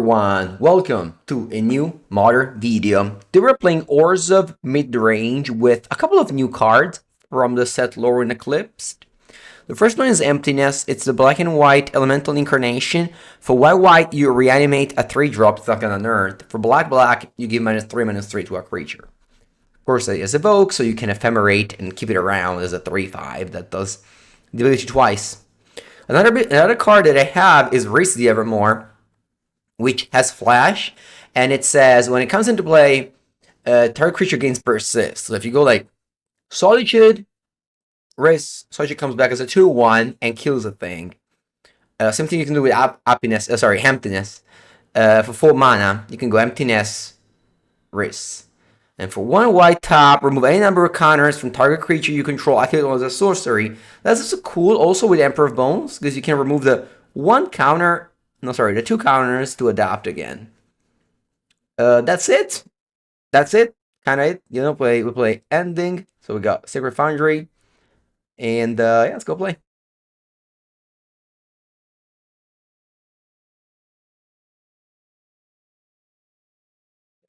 everyone, welcome to a new modern video. Today we're playing Ores of Midrange with a couple of new cards from the set Lorwyn Eclipse. The first one is Emptiness. It's the black and white elemental incarnation. For white, you reanimate a 3-drop stuck on an earth. For black, you give -3/-3 to a creature. Of course, it is evoke, so you can ephemerate and keep it around as a 3/5 that does the ability twice. Another card that I have is Rhys Evermore, which has flash, and it says when it comes into play, target creature gains persist. So if you go like Solitude, Solitude comes back as a 2/1 and kills a thing. Same thing you can do with Emptiness. For 4 mana, you can go Emptiness, Rhys. And for 1 white top, remove any number of counters from target creature you control, activate it as a sorcery. That's also cool also with Emperor of Bones, because you can remove the 2 counters to adapt again. That's it. Kind of it. We play Ending. So we got Sacred Foundry. And yeah, let's go play.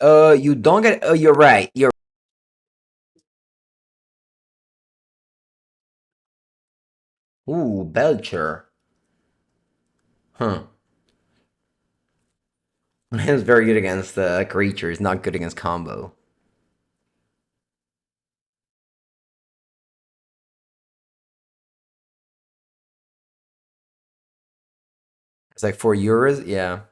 You don't get. Oh, you're right. Ooh, Belcher. Huh. It's very good against creatures, not good against combo. It's like 4 euros, yeah.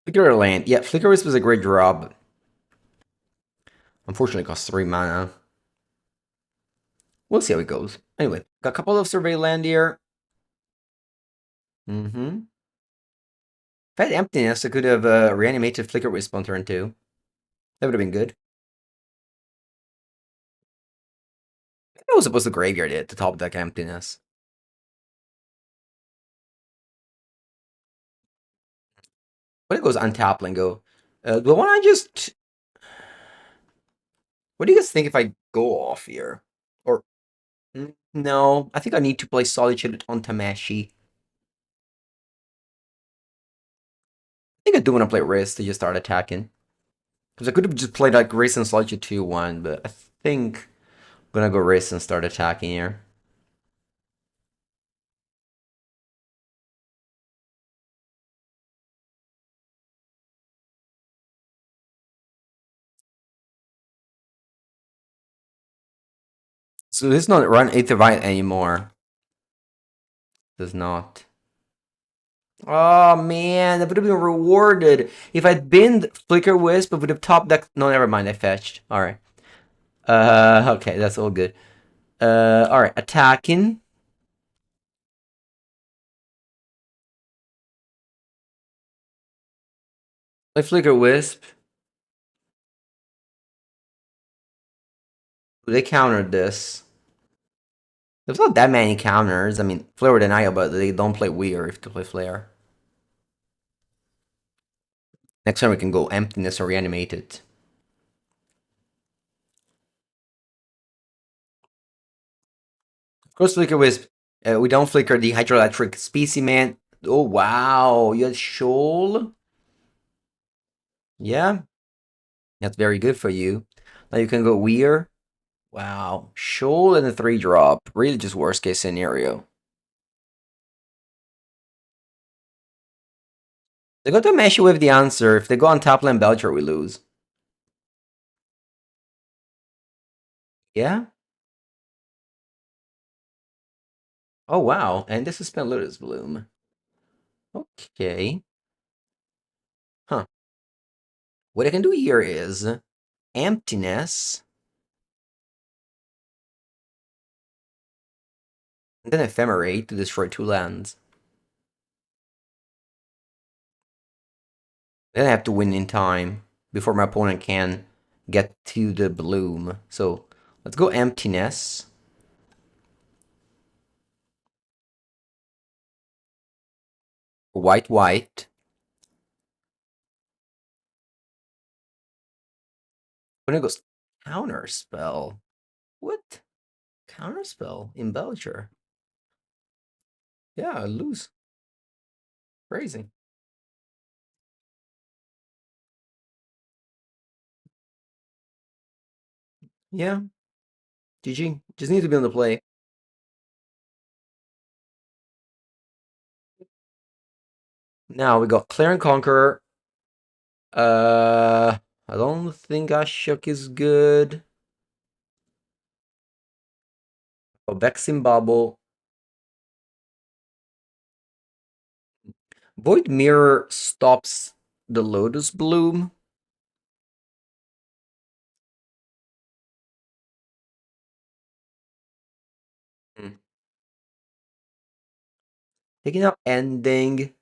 Flicker Land. Yeah, Flicker Wisp was a great drop. Unfortunately, it costs 3 mana. We'll see how it goes. Anyway, got a couple of Survey Land here. If I had Emptiness, I could have reanimated Flicker Wisp on turn 2. That would have been good. I was supposed to graveyard it to top deck Emptiness. What it goes untap and go. Do I want to just... What do you guys think if I go off here? Or... No, I think I need to play Solitude on Tamashi. I think I do want to play Rhys to just start attacking. Because I could have just played like Rhys and Solitude 2-1, but I think I'm gonna go Rhys and start attacking here. So this is not run Aetherite anymore. Does not. Oh man, that would have been rewarded. If I'd been Flicker Wisp, I would have topped that. No, never mind, I fetched. Alright. Okay, that's all good. Alright, attacking. Play Flicker Wisp. They countered this. There's not that many counters. I mean, Flare Denial, but they don't play Weir if they play Flare. Next turn we can go Emptiness or Reanimate it. Of course, Flicker Wisp. We don't flicker the Hydroelectric Specimen. Oh, wow. You had Shoal? Yeah. That's very good for you. Now you can go Weir. Wow. Shoal and a 3-drop. Really just worst case scenario. They got to mesh with the answer. If they go on top lane Belcher, we lose. Yeah? Oh, wow. And this is spent Lotus Bloom. Okay. Huh. What I can do here is Emptiness. And then Ephemerate to destroy 2 lands. Then I have to win in time before my opponent can get to the bloom. So let's go Emptiness. White, white. When it goes counter spell. What? Counter spell in Belcher. Yeah, I lose. Crazy. Yeah. GG. Just need to be on the play. Now we got Clear and Conquer. I don't think Ashok is good. Oh, Vexing Bubble. Void Mirror stops the Lotus Bloom. Hmm. Taking out Ending.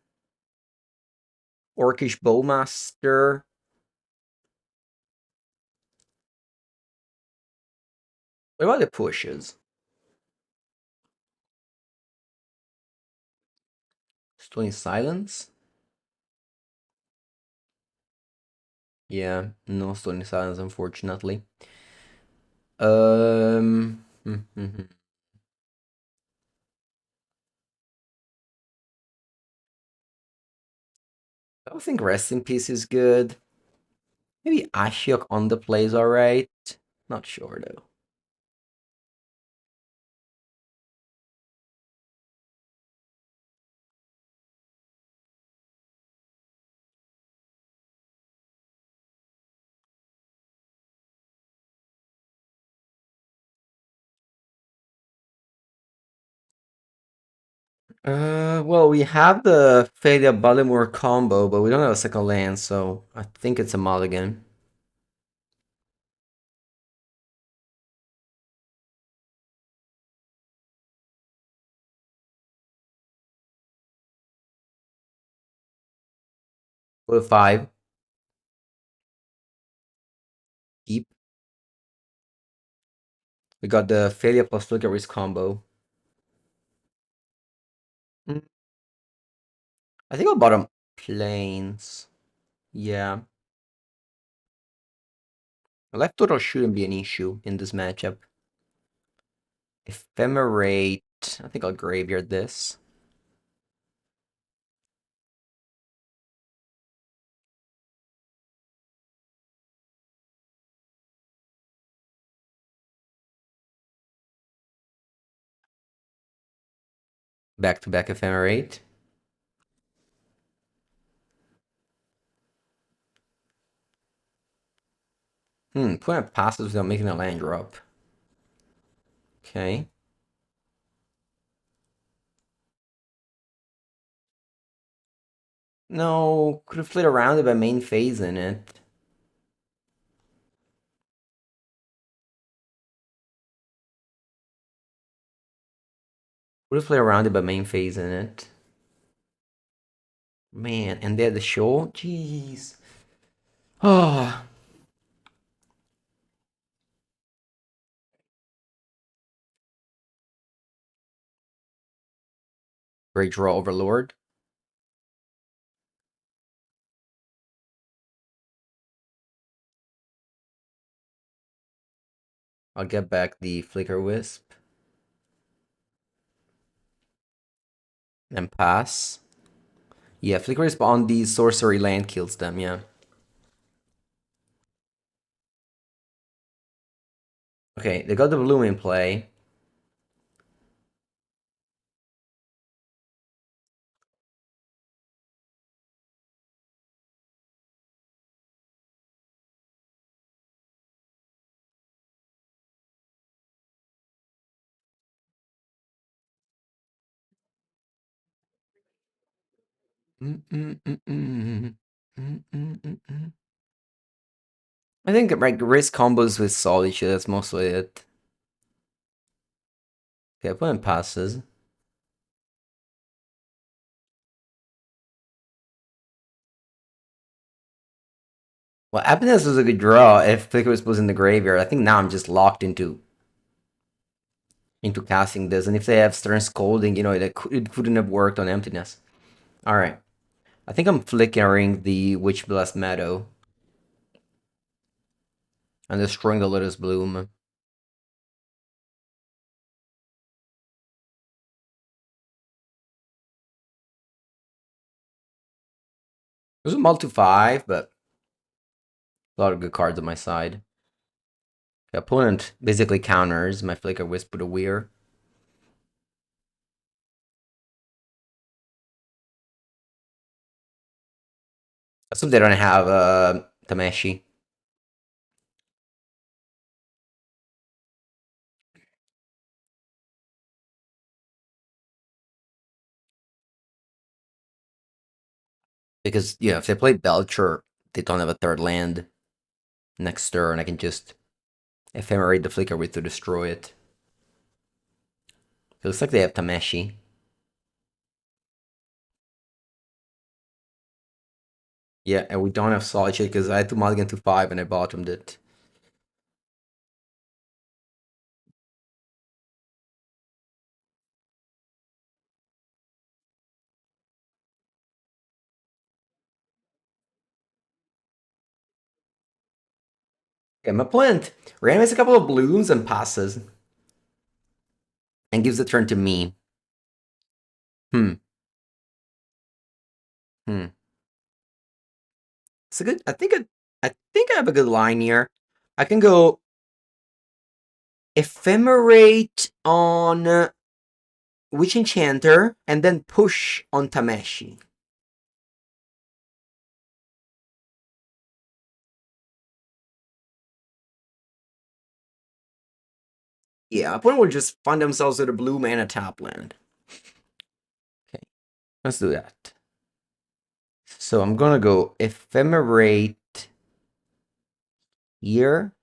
Orcish Bowmaster. What about the pushes? Stony Silence? Yeah, no Stony Silence, unfortunately. I don't think Rest in Peace is good. Maybe Ashiok on the plays alright. Not sure though. Well, we have the Fadia Baltimore combo, but we don't have a second land, so I think it's a mulligan. Go to 5. Keep. We got the Fadia plus Flickeris combo. Mm, I think I'll bottom planes. Yeah. Left total shouldn't be an issue in this matchup. Ephemerate. I think I'll graveyard this. Back to back Ephemerate. Opponent passes without making a land drop. Okay. No, could have played around it by main phase in it. Would have played around it by main phase in it. Man, and they had the show? Jeez. Oh. Great draw, Overlord. I'll get back the Flicker Wisp. And pass. Yeah, Flicker Wisp on the sorcery land kills them, yeah. Okay, they got the Bloom in play. Mm, mm, mm, mm. Mm, mm, mm, mm. I think like risk combos with Solitude, that's mostly it. Okay, opponent passes. Well, Happiness was a good draw if Flicker Wisp was in the graveyard. I think now I'm just locked into casting this, and if they have Stern Scolding, it couldn't have worked on Emptiness. All right. I think I'm flickering the Witch Blast Meadow and destroying the Lotus Bloom. There's a multi 5, but a lot of good cards on my side. The opponent basically counters my Flicker Wisp with a Weir. I assume they don't have Tameshi. Because, if they play Belcher, they don't have a third land next turn. I can just ephemerate the Flicker Wisp to destroy it. It looks like they have Tameshi. Yeah, and we don't have Solid Shade because I had to mulligan to 5 and I bottomed it. Okay, my plant reanimates a couple of blooms and passes. And gives the turn to me. Hmm. Hmm. It's a good. I think I have a good line here. I can go ephemerate on Witch Enchanter and then push on Tameshi. Yeah, opponent will just find themselves with a blue mana top land. Okay, let's do that. So I'm gonna go ephemerate here.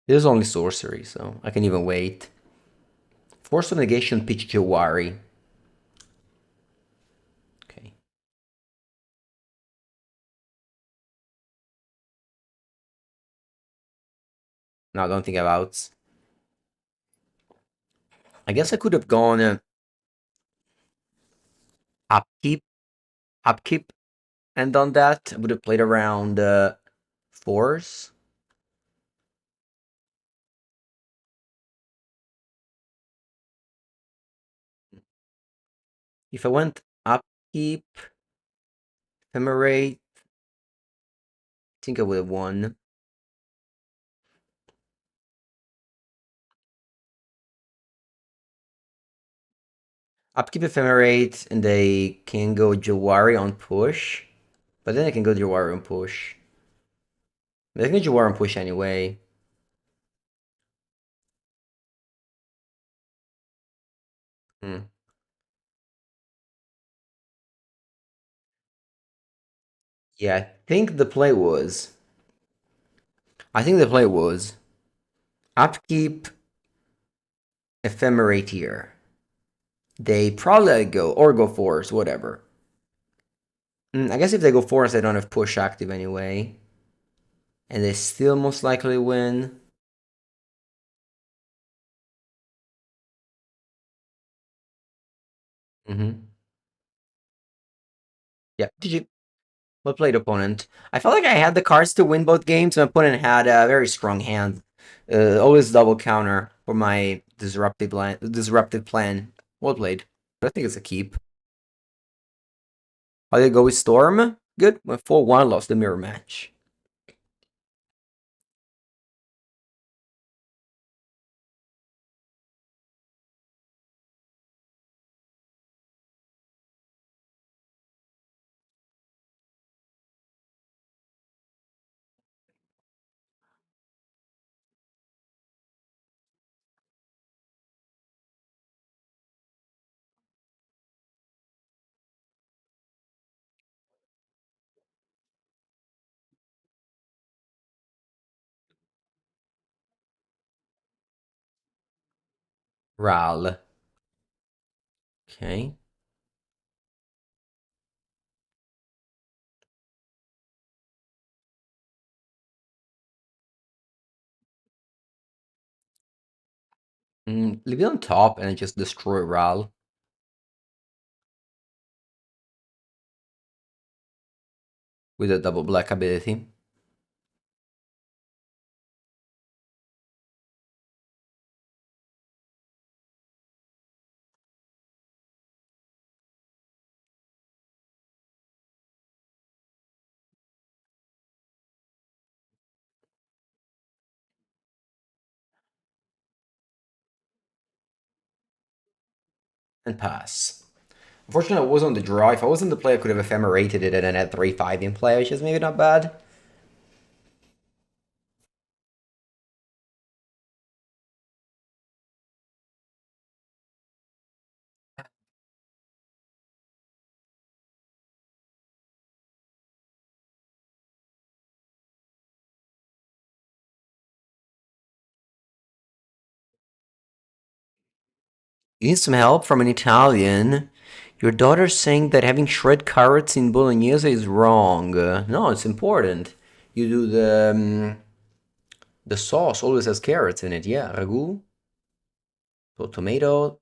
This is only sorcery, so I can even wait. Force of Negation, pitch Jawari. Okay. Now I don't think about. I guess I could have gone upkeep, upkeep, and done that. I would have played around force. If I went upkeep, ephemerate, I think I would have won. Upkeep, ephemerate, and they can go Jawari on push. But then I can go Jawari on push. But I can go Jawari on push anyway. Hmm. Yeah, I think the play was upkeep, ephemerate here. They probably go force, whatever. I guess if they go force, they don't have push active anyway. And they still most likely win. Yeah, GG. Well played, opponent. I felt like I had the cards to win both games. My opponent had a very strong hand. Always double counter for my disruptive plan. Well played. I think it's a keep. How did it go with Storm? Good. Went 4-1, lost the mirror match. Ral. Okay. Leave it on top and just destroy Ral with a double black ability. And pass. Unfortunately, I was on the draw. If I wasn't the play, I could have ephemerated it and then had 3-5 in play, which is maybe not bad. You need some help from an Italian. Your daughter's saying that having shred carrots in bolognese is wrong. No, it's important. You do the sauce always has carrots in it. Yeah, ragu, so tomato,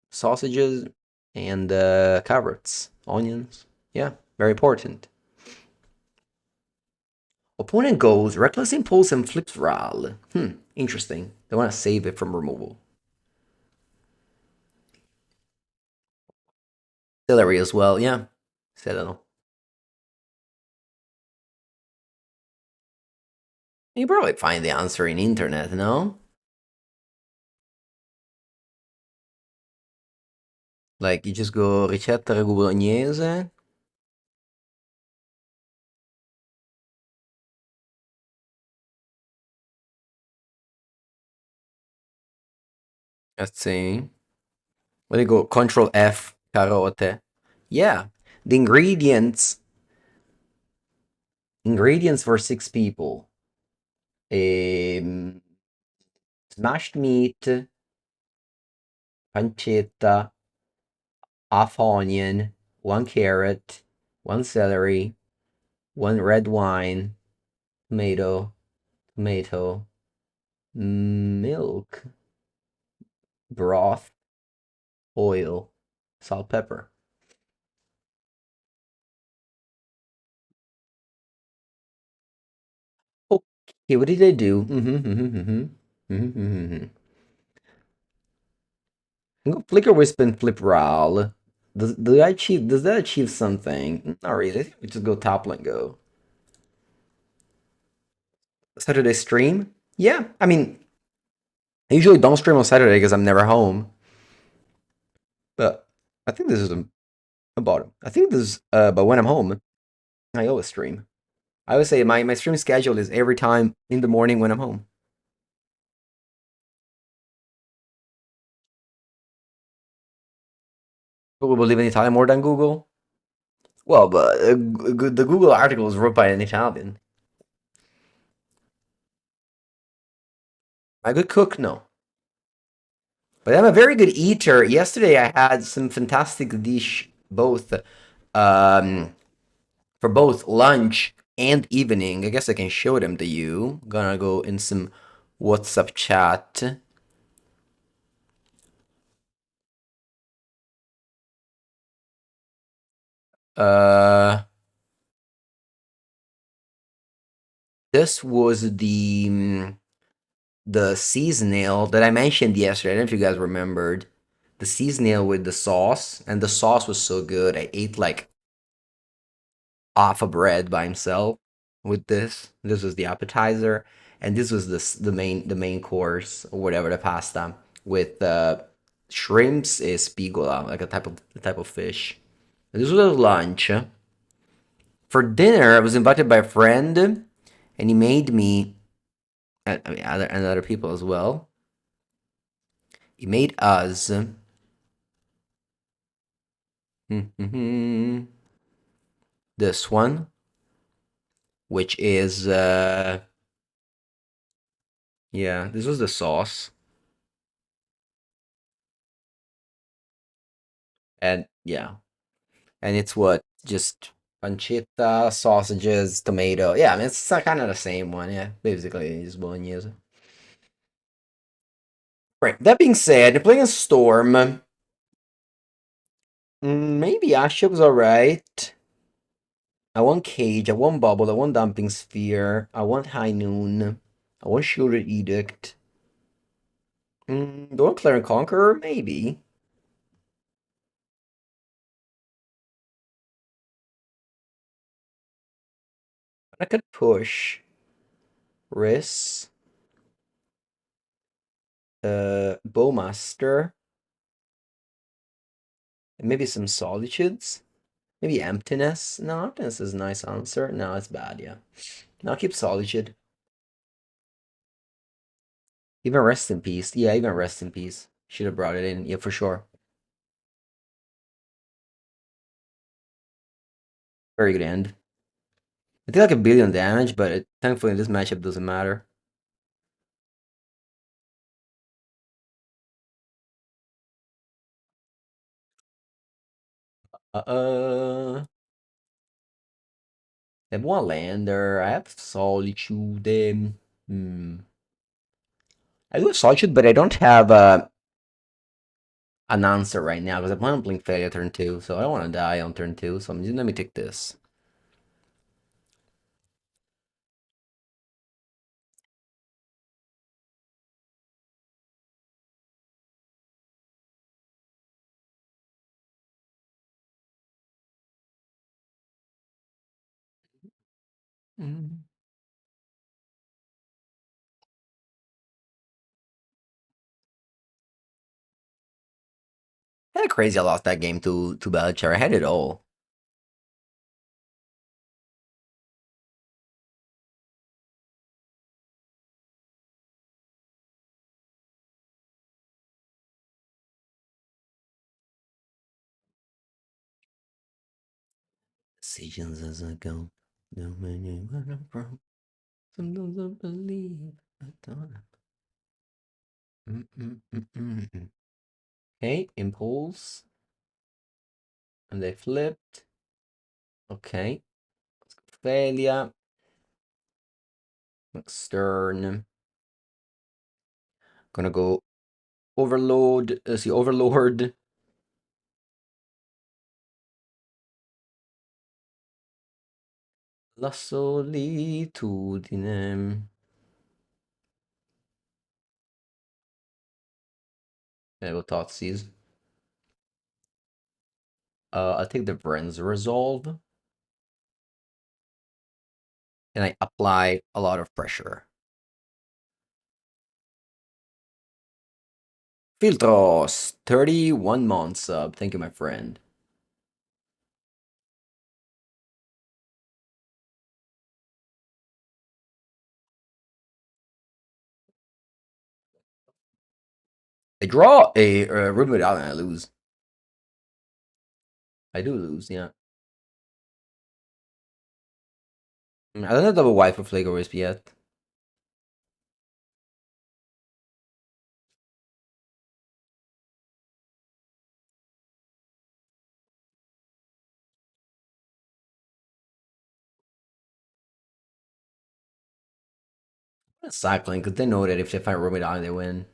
sausages, and carrots, onions. Yeah, very important. Opponent goes reckless impulse and flips Ral. Interesting. They want to save it from removal. Celery as well. Yeah, Celery. You probably find the answer in internet, no? Like you just go ricetta ragu bolognese. Let's see. Let me go Control F carote. Yeah, the ingredients for 6 people. Um, Smashed meat, pancetta, half onion, 1 carrot, 1 celery, 1 red wine, tomato, milk, broth, oil, salt, pepper. Okay, what did I do? Go Flicker Wisp and Flip Ral. Does that achieve something? Not really. I think we just go top go. Saturday stream? Yeah, I mean, I usually don't stream on Saturday because I'm never home. But I think this is a bottom. I think this is but when I'm home, I always stream. I would say my stream schedule is every time in the morning when I'm home. People believe in Italian more than Google. Well, but the Google article is wrote by an Italian. A good cook, no. But I'm a very good eater. Yesterday I had some fantastic dish both um for both lunch and evening. I guess I can show them to you. Gonna go in some WhatsApp chat. Uh this was the seasonal that I mentioned yesterday. I don't know if you guys remembered. The seasonal with the sauce, and the sauce was so good. I ate like half a bread by himself with this. This was the appetizer, and this was the main course or whatever, the pasta with shrimps is spigola, like a type of fish. And this was a lunch. For dinner, I was invited by a friend, and he made me, I mean, other people as well. He made us this one, which is yeah, this was the sauce, and yeah, and it's what just pancetta, sausages, tomato. Yeah, I mean it's kind of the same one. Yeah, basically just bolognese. Right. That being said, playing a Storm, maybe Ashok's alright. I want Cage, I want Bubble, I want Dumping Sphere, I want High Noon, I want Shielded Edict. Do I want Clear and Conqueror? Maybe. I could push Rhys, Bowmaster, and maybe some Solitudes. Maybe Emptiness. No, Emptiness is a nice answer. No, it's bad, yeah. No, I'll keep Solitude. Even Rest in Peace. Yeah, even Rest in Peace. Should have brought it in. Yeah, for sure. Very good end. I did like a billion damage, but thankfully in this matchup doesn't matter. I have one lander. I have Solitude. I do have Solitude, but I don't have an answer right now because I plan on playing Failure turn 2, so I don't want to die on turn 2. So let me take this. Mm. Kind of crazy. I lost that game to Belcher. I had it all. Decisions as I go. No matter where I'm from. Sometimes I believe I don't. Okay, impulse. And they flipped. Okay. Failure. Stern. Gonna go overload. Let's see, overlord. La solitudine. Yeah, go Thoughtseize. I take the Vren's Resolve. And I apply a lot of pressure. Filtros, 31 months sub. Thank you, my friend. I draw a Ruby Medallion and I lose. I do lose, yeah. I don't have double white for Flago Wisp yet. Cycling, because they know that if they find Ruby Medallion, they win.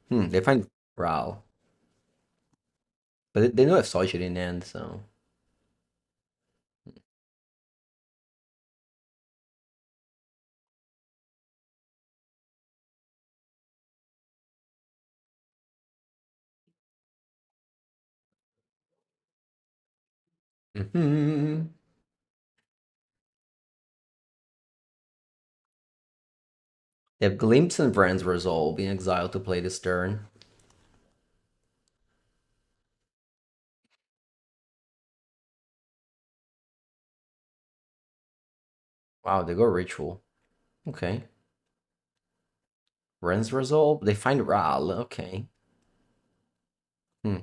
They find Ral. But they know if Soy should in the end, so. Mm-hmm. They have Glimpse and Brand's Resolve being exiled to play this turn. Wow, they go Ritual. Okay. Ren's Resolve? They find Ral. Okay. Hmm.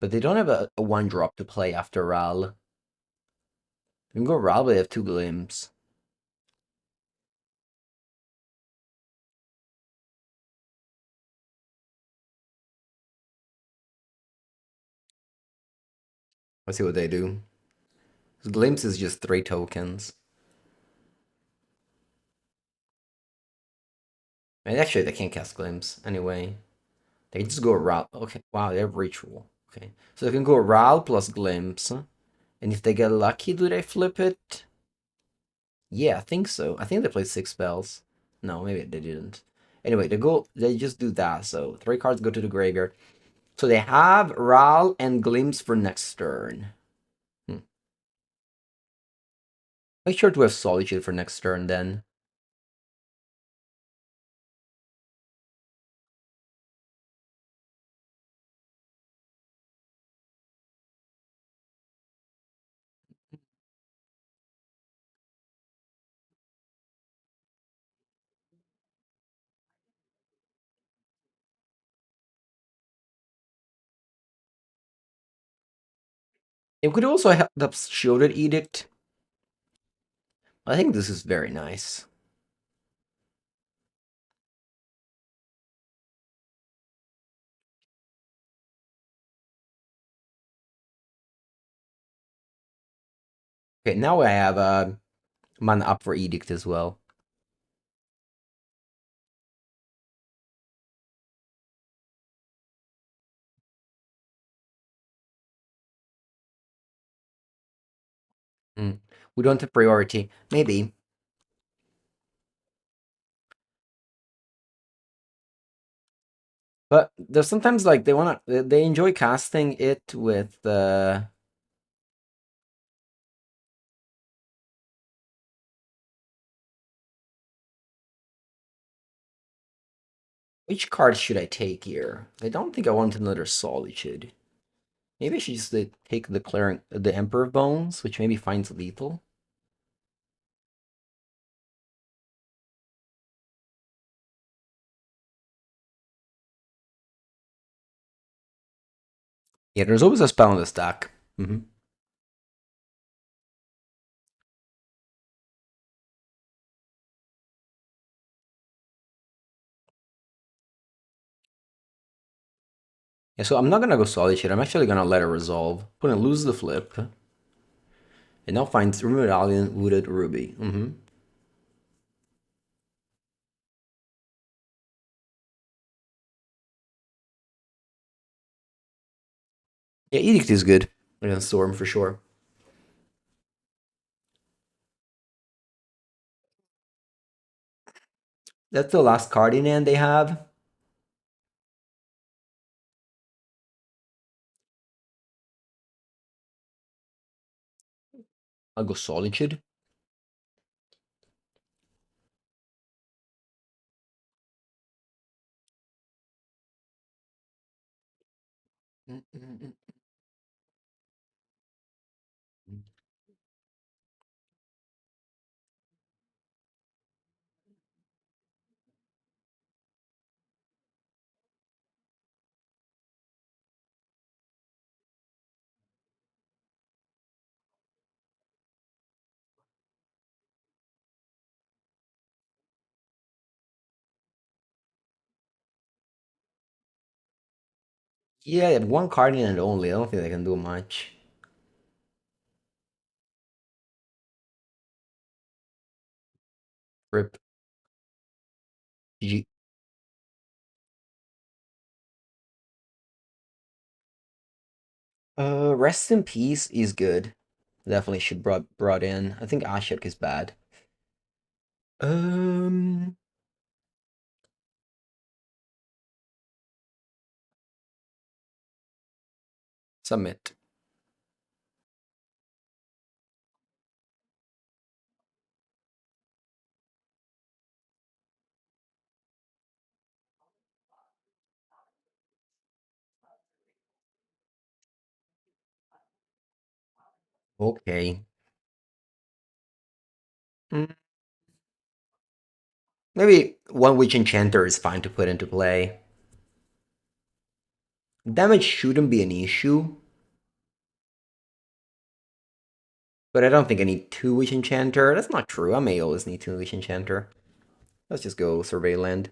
But they don't have a one drop to play after Ral. You can go Ral, but they have two Glimpse. Let's see what they do. Glimpse is just 3 tokens. And actually, they can't cast Glimpse anyway. They just go Ral. Okay, wow, they have Ritual. Okay, so they can go Ral plus Glimpse. And if they get lucky, do they flip it? Yeah, I think so. I think they played 6 spells. No, maybe they didn't. Anyway, they just do that. So 3 cards go to the graveyard. So they have Ral and Glimpse for next turn. Make sure to have Solitude for next turn then. It could also help the Shielded Edict. I think this is very nice. Okay, now I have mana up for Edict as well. We don't have priority. Maybe. But there's sometimes like they enjoy casting it with which card should I take here? I don't think I want another Solitude. Maybe I should just take the Emperor Bones, which maybe finds lethal. Yeah, there's always a spell in the stack. Yeah, so I'm not gonna go Solitude. I'm actually gonna let it resolve. Gonna lose the flip. It now finds Medallion Wooded Ruby. Yeah, Edict is good against Storm for sure. That's the last card in hand they have. I'll go Solitude. Yeah, they have one card in hand only. I don't think they can do much. Rip. GG. Rest in Peace is good. Definitely should brought in. I think Ashok is bad. Um, Submit. Okay. Mm, Maybe one Witch Enchanter is fine to put into play. Damage shouldn't be an issue, but I don't think I need 2 Witch Enchanter. That's not true. I may always need 2 Witch Enchanter. Let's just go Survey Land.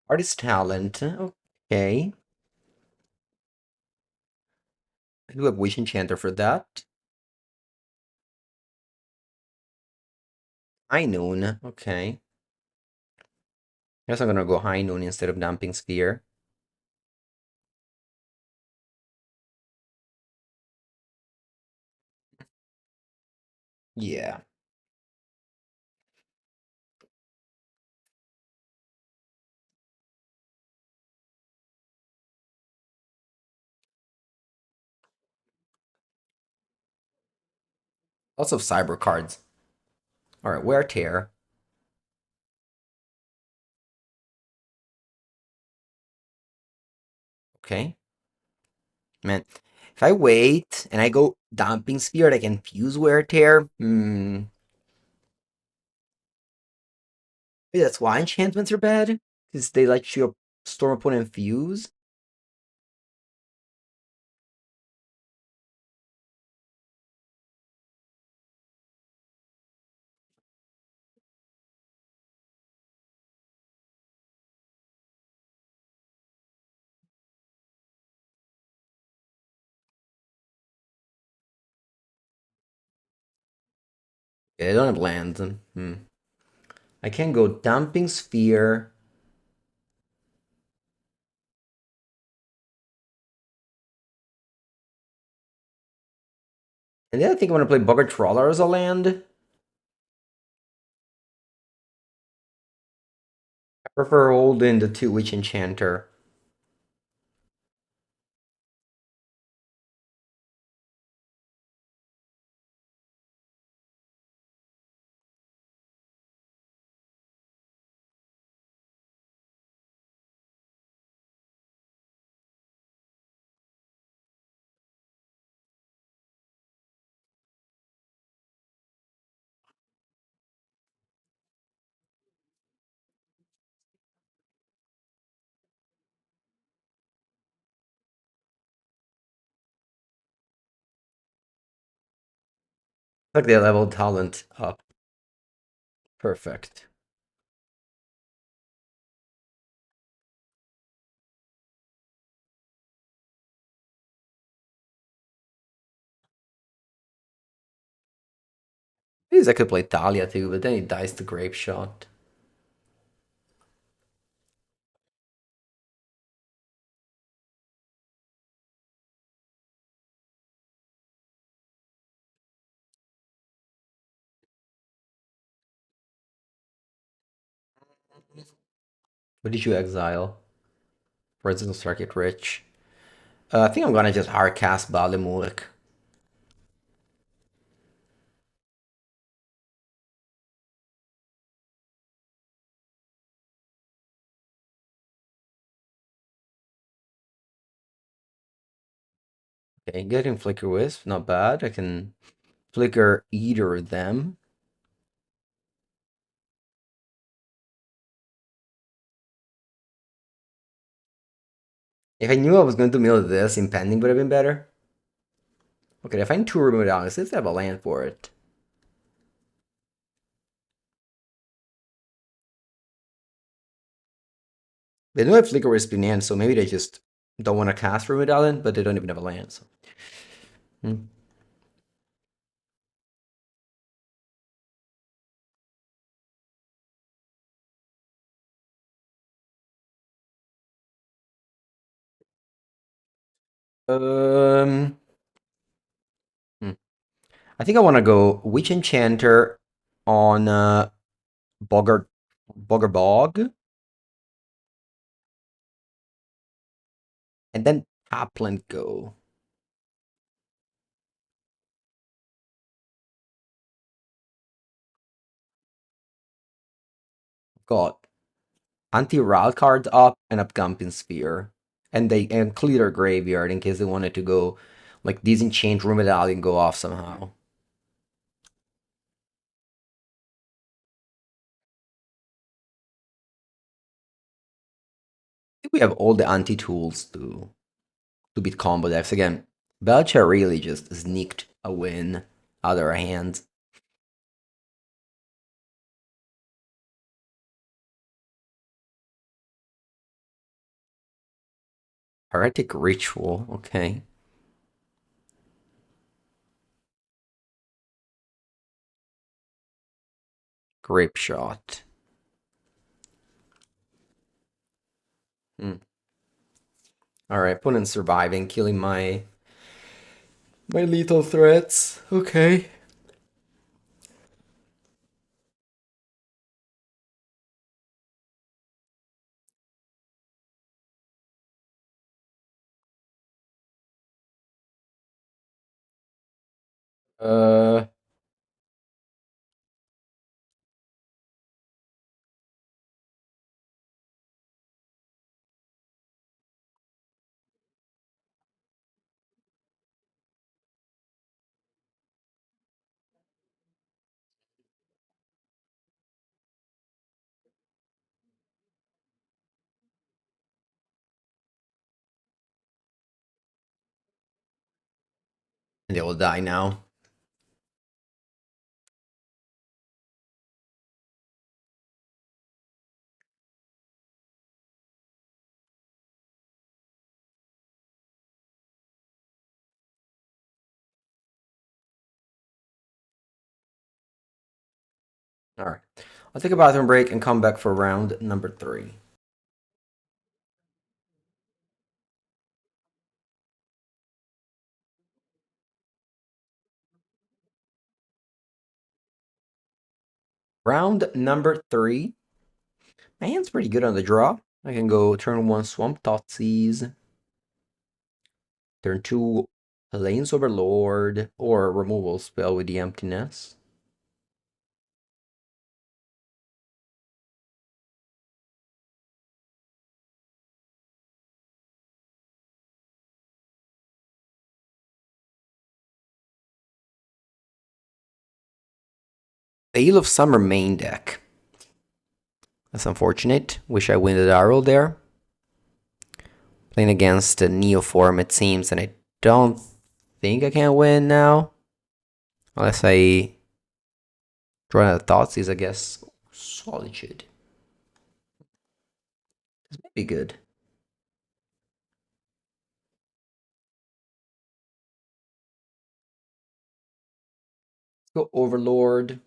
Artist talent. Okay. I do have Wish Enchanter for that. High Noon. Okay. Guess I'm gonna go High Noon instead of Damping Sphere. Yeah. Lots of cyber cards. Alright, Wear Tear. Okay. Man, if I wait and I go Damping Sphere, I can fuse Wear Tear. Maybe that's why enchantments are bad? Because they let you Storm Opponent fuse? Yeah, they don't have lands. I can go Damping Sphere. And then I think I want to play Bugger Trawler as a land. I prefer holding the 2 Witch Enchanter. Like they level talent up. Perfect. Maybe I could play Talia too, but then he dies to Grape Shot. What did you exile? Resident Circuit Rich. I think I'm gonna just hardcast Balimulek. Okay, getting Flicker Wisp, not bad. I can flicker either of them. If I knew I was going to mill this, impending would have been better. Okay, if I find 2 Remove let's have a land for it. They don't have Flicker Wisp in hand, so maybe they just don't want to cast Remove Island, but they don't even have a land. So. Hmm. Um, hmm. I think I want to go Witch Enchanter on Bogger Bog, and then Tapland go. Got anti-Ral card up and up Gumping Sphere. And they clear their graveyard in case they wanted to go like disenchant Room Medallion go off somehow. I think we have all the anti-tools to beat combo decks. Again, Belcher really just sneaked a win out of our hands. Heretic Ritual, okay. Grape Shot. Hmm. Alright, opponent surviving, killing my lethal threats. Okay. Uh, they will die now. Alright. I'll take a bathroom break and come back for round number 3. Round number 3. My hand's pretty good on the draw. I can go turn 1 Swamp Thoughtseize, turn 2 Plains Overlord, or removal spell with the Emptiness. Veil of Summer main deck. That's unfortunate. Wish I win the arrow there. Playing against a Neo form, it seems, and I don't think I can win now. Unless I draw another Thoughtseize, I guess. Solitude. This might be good. Let's go Overlord.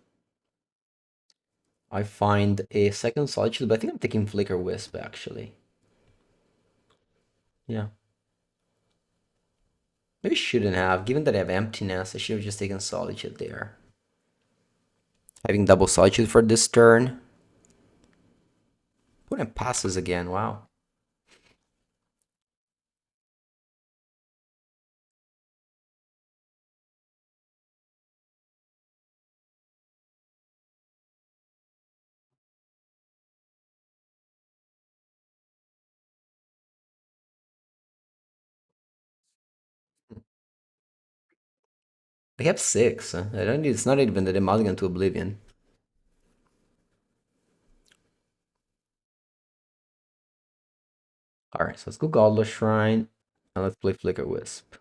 I find a second Solitude, but I think I'm taking Flicker Wisp, actually. Yeah. Maybe shouldn't have. Given that I have Emptiness, I should have just taken Solitude there. Having double Solitude for this turn. Opponent passes again, wow. We have 6. I don't need, it's not even the Mulligan to Oblivion. Alright, so let's go Godless Shrine. And let's play Flicker Wisp.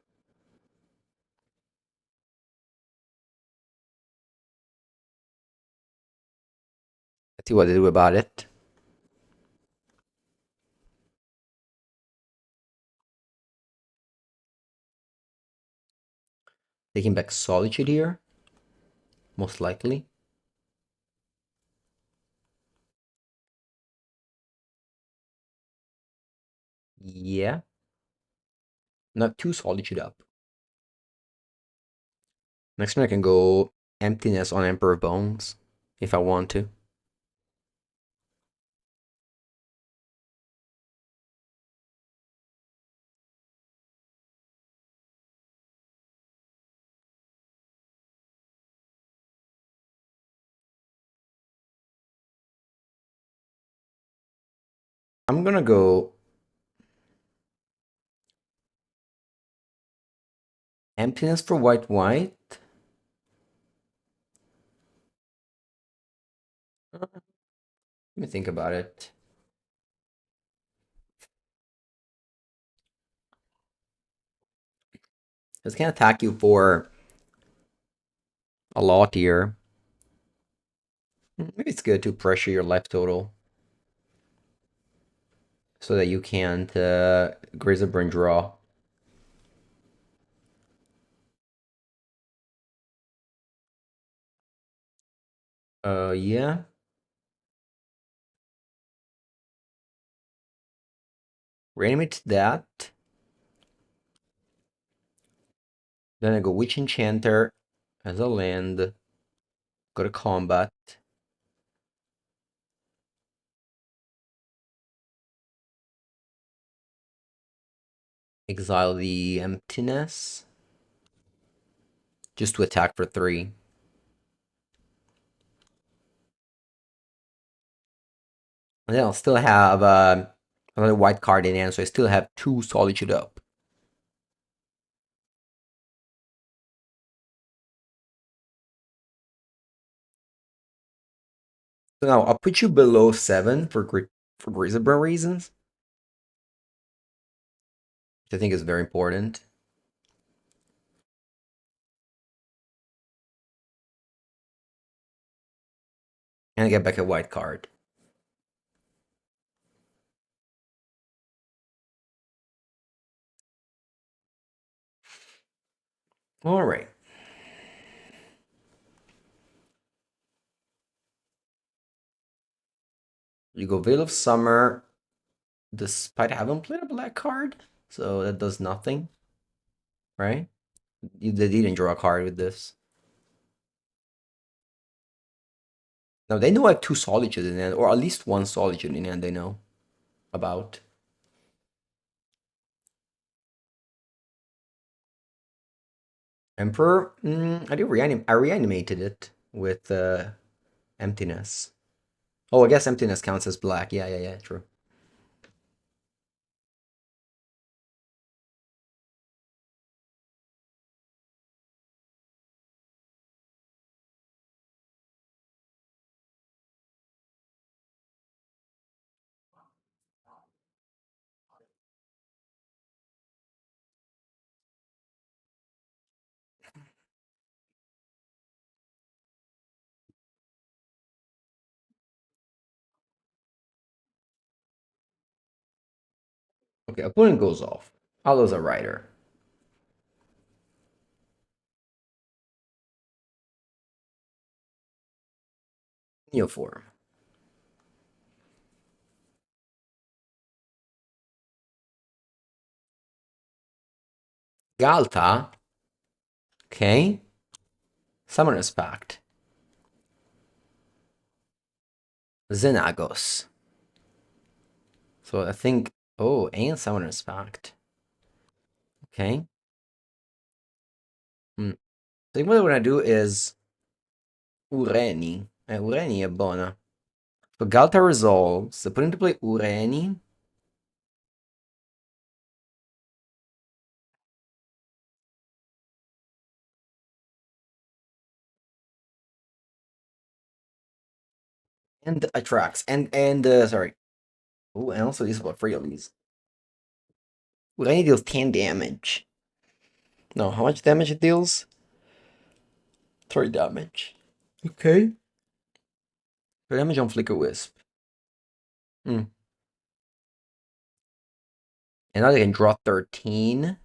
Let's see what they do about it. Taking back Solitude here. Most likely. Yeah. Not 2 Solitude up. Next turn I can go Emptiness on Emperor Bones. If I want to. I'm gonna go Emptiness for white. Let me think about it. This can attack you for a lot here. Maybe it's good to pressure your life total. so that you can't graze a burn draw. Yeah. Reanimate that. Then I go Witch Enchanter as a land. Go to combat. Exile the Emptiness. Just to attack for 3. And then I'll still have another white card in hand, so I still have 2 Solitude up. So now I'll put you below 7 for Grizzleburn reasons, which I think is very important. And I get back a white card. All right. You go Veil of Summer, despite I haven't played a black card, so that does nothing, right? They didn't draw a card with this. Now they know I have 2 Solitude in hand, or at least 1 Solitude in hand they know about. Emperor, I reanimated it with Emptiness. Oh, I guess Emptiness counts as black. Yeah, true. Okay, opponent goes off. I'll lose a rider. Neoform. Galta. Okay. Summoner's Pact. Xenagos. So I think, oh, and Summoner's Pact. Okay. I think what we're gonna do is Ureni. Ureni è buona. So Galta resolves. So put into play Ureni. And attracts. And sorry. Oh, and also these about free of these. Ureni deals 10 damage. No, how much damage it deals? 3 damage. Okay. 3 damage on Flicker Wisp. And now they can draw 13.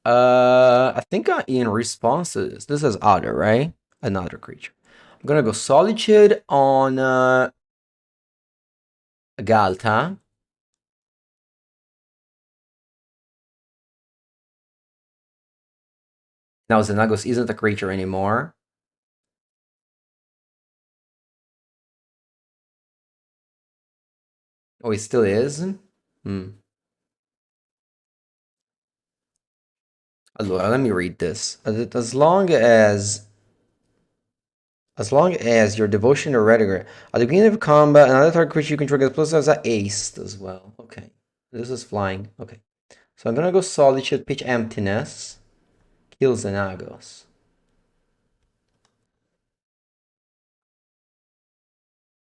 I think in responses, this is Otter, right? Another creature. I'm gonna go Solitude on Galta. Now Xenagos isn't a creature anymore. Oh, it still is? Allora, let me read this. As long as your devotion or rhetoric at the beginning of combat, another target creature you control gets plus as an ace as well. Okay. This is flying. Okay. So I'm gonna go Solitude, pitch Emptiness, kill Xenagos.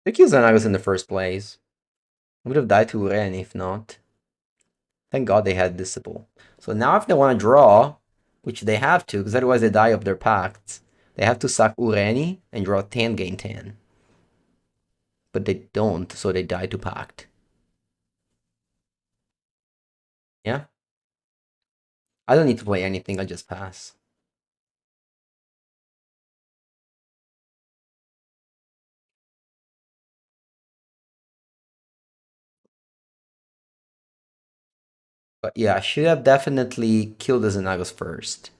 They killed Xenagos in the first place. I would have died to Uren if not. Thank God they had Disciple. So now if they want to draw, which they have to, because otherwise they die of their pacts, they have to sack Ureni and draw 10, gain 10. but they don't, so they die to Pact. Yeah, I don't need to play anything, I just pass. But yeah, I should have definitely killed the Xenagos first.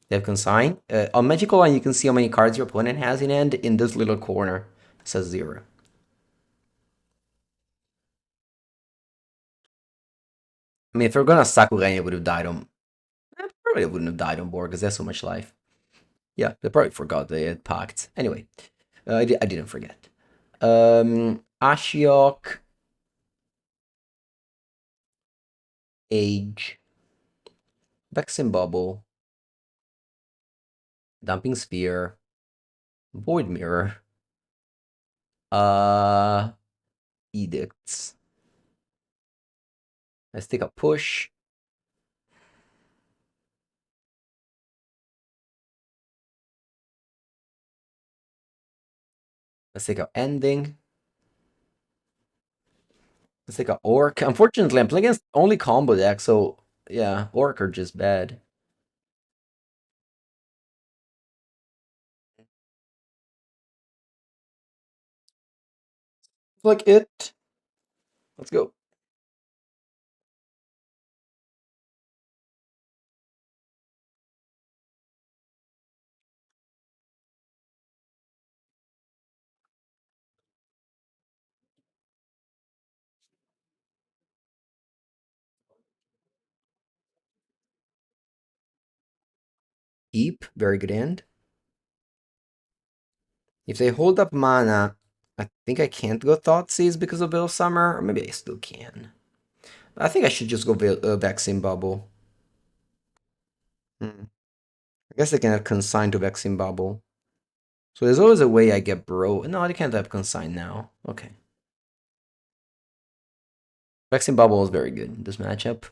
They have consign. On Magical Line, you can see how many cards your opponent has in hand. In this little corner, it says 0. I mean, if they're gonna Sakuren, it would have died on. Probably wouldn't have died on board because there's so much life. Yeah, they probably forgot they had Pact. Anyway, I didn't forget. Ashiok, Age, Vexen Bubble, Dumping Sphere, Void Mirror, uh, Edicts. Let's take a push. Let's take a ending. Let's take a orc. Unfortunately, I'm playing against only combo deck, so yeah, orc are just bad. Like it. Let's go. Keep, very good end. If they hold up mana, I think I can't go Thoughtseize because of Veil of Summer, or maybe I still can. I think I should just go Vaccine Bubble. Hmm. I guess I can have Consign to Vaccine Bubble. So there's always a way I get bro. No, I can't have Consign now. Okay. Vaccine Bubble is very good in this matchup.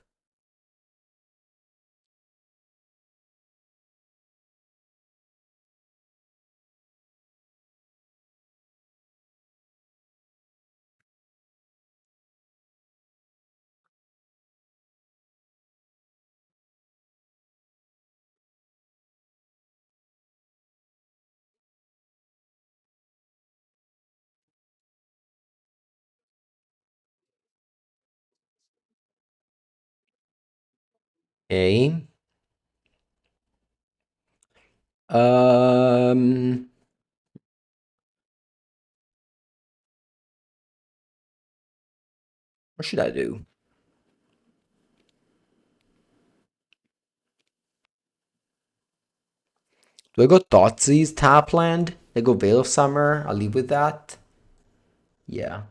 Okay. Um, what should I do? Do I go Thoughtseize top land? I go Veil of Summer. I'll leave with that. Yeah.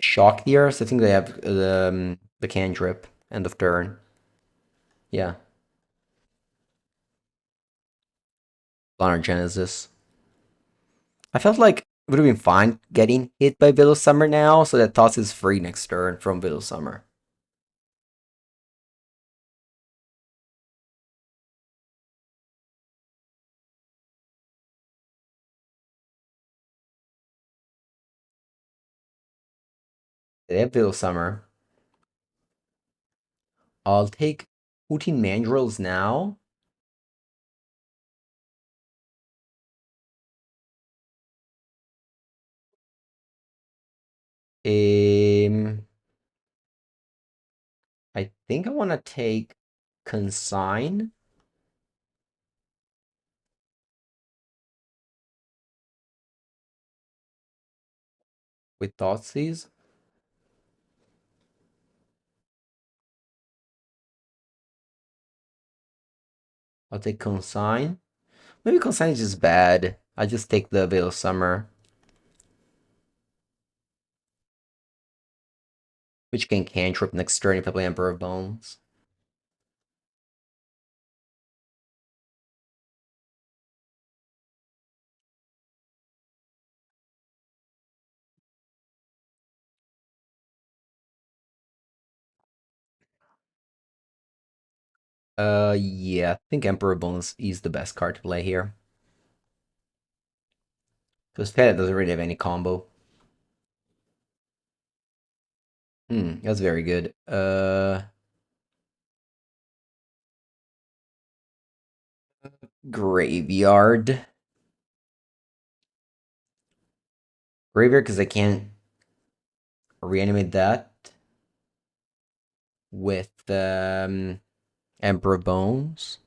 Shock the Earth. I think they have the cantrip. End of turn. Yeah. Planar Genesis. I felt like it would have been fine getting hit by Veil of Summer now, so that Toss is free next turn from Veil of Summer. They have Veil of Summer. I'll take 14 Mandrills now. Um, I think I want to take Consign with Thoughtseize. I'll take Consign. Maybe Consign is just bad. I just take the Veil of Summer, which can cantrip next turn if I play Emperor of Bones. Yeah, I think Emperor Bones is the best card to play here. Because Fed doesn't really have any combo. That's very good. Graveyard. Graveyard, because I can't reanimate that with Emperor Bones.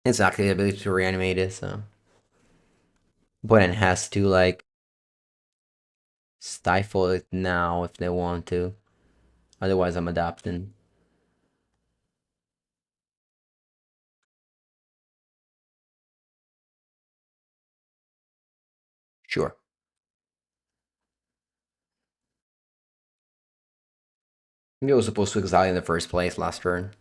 It's not the ability to reanimate it, so opponent has to like stifle it now if they want to. Otherwise, I'm adapting. Sure. He was supposed to exile in the first place last turn.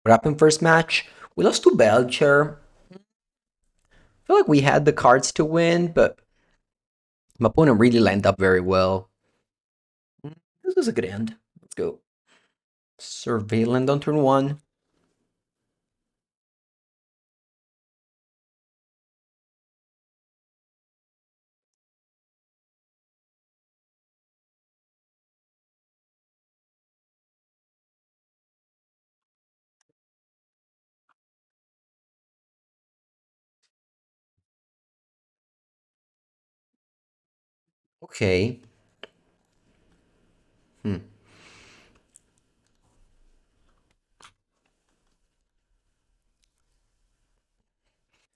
What happened first match? We lost to Belcher. I feel like we had the cards to win, but my opponent really lined up very well. This was a good end. Let's go. Surveillant on turn one. Okay. Hmm.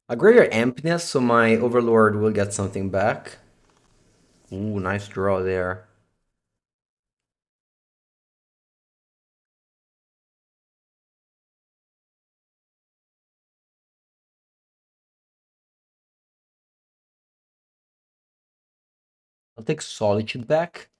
A greater emptiness, so my overlord will get something back. Ooh, nice draw there. I'll take Solitude back.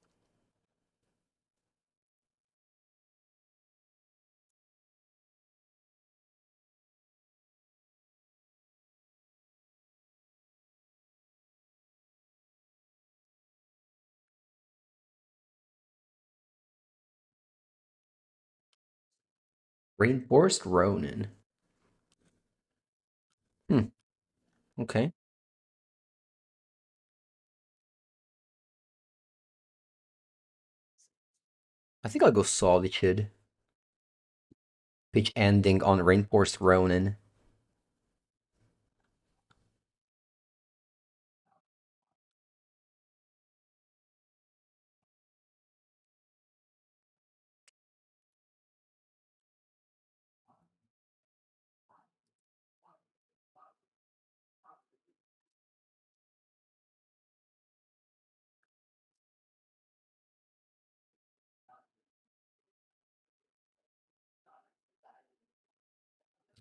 Reinforced Ronin. Hmm. Okay. I think I'll go Solitude. Pitch ending on Reinforced Ronin.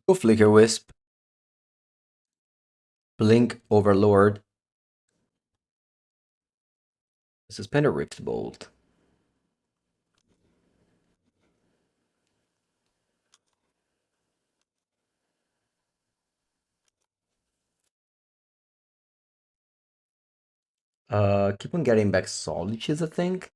Go Flicker Wisp. Blink Overlord. Suspend a Rift Bolt. Keep on getting back Solitudes, I think.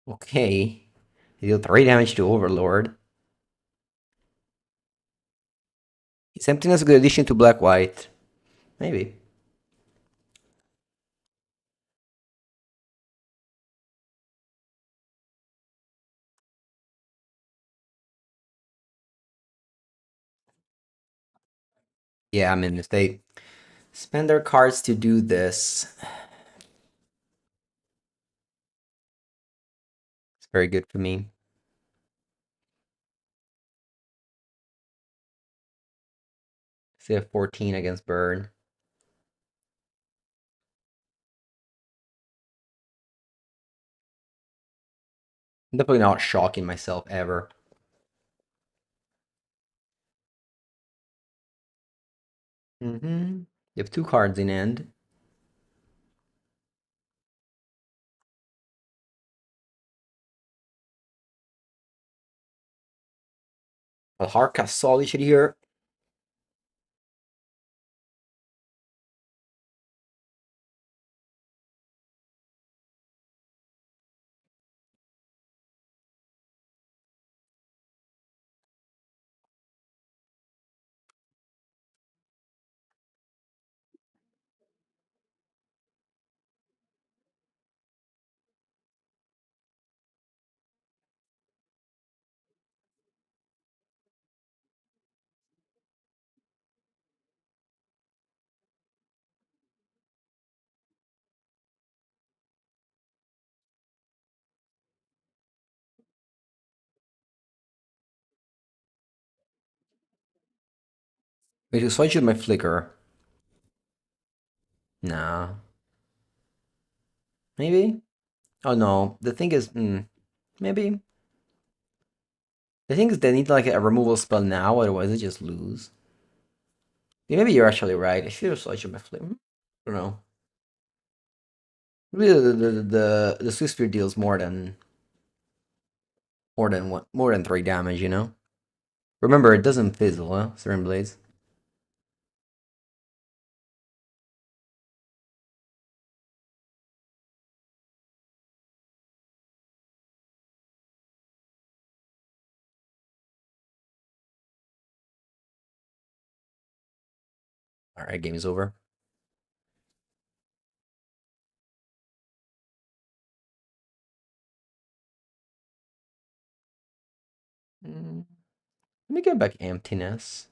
Okay. Deal 3 damage to Overlord. Is Emptiness a good addition to Black-White? Maybe. Yeah, I mean, if they spend their cards to do this, it's very good for me. Say a 14 against Burn. I'm definitely not shocking myself ever. You have two cards in end. A hard cast Solitude here. Wait, so Solitude my flicker. Nah. Maybe? Oh no. The thing is, maybe. The thing is they need like a removal spell now, otherwise they just lose. Yeah, maybe you're actually right. I should have Solitude my flicker. I don't know. Maybe the Swiss Spear deals more than 3 damage, you know? Remember, it doesn't fizzle, huh? Serum Blades. Alright, game is over. Let me get back Emptiness.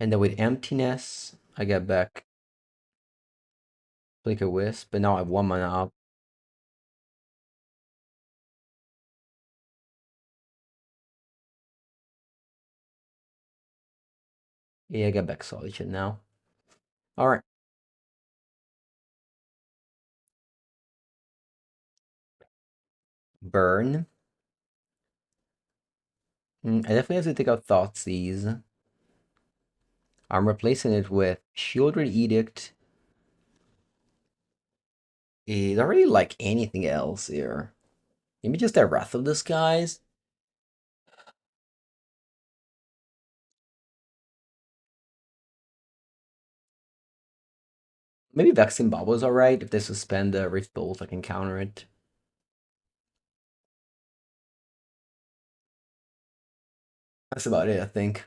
And then with Emptiness, I get back Flicker Wisp, but now I have 1 mana up. Yeah, I get back Solitude now. Alright. Burn. I definitely have to take out Thoughtseize. I'm replacing it with Shieldred Edict. I don't really like anything else here. Maybe just a Wrath of the Skies. Maybe Vexing Bubble is alright. If they suspend the Rift Bolt, I can counter it. That's about it, I think.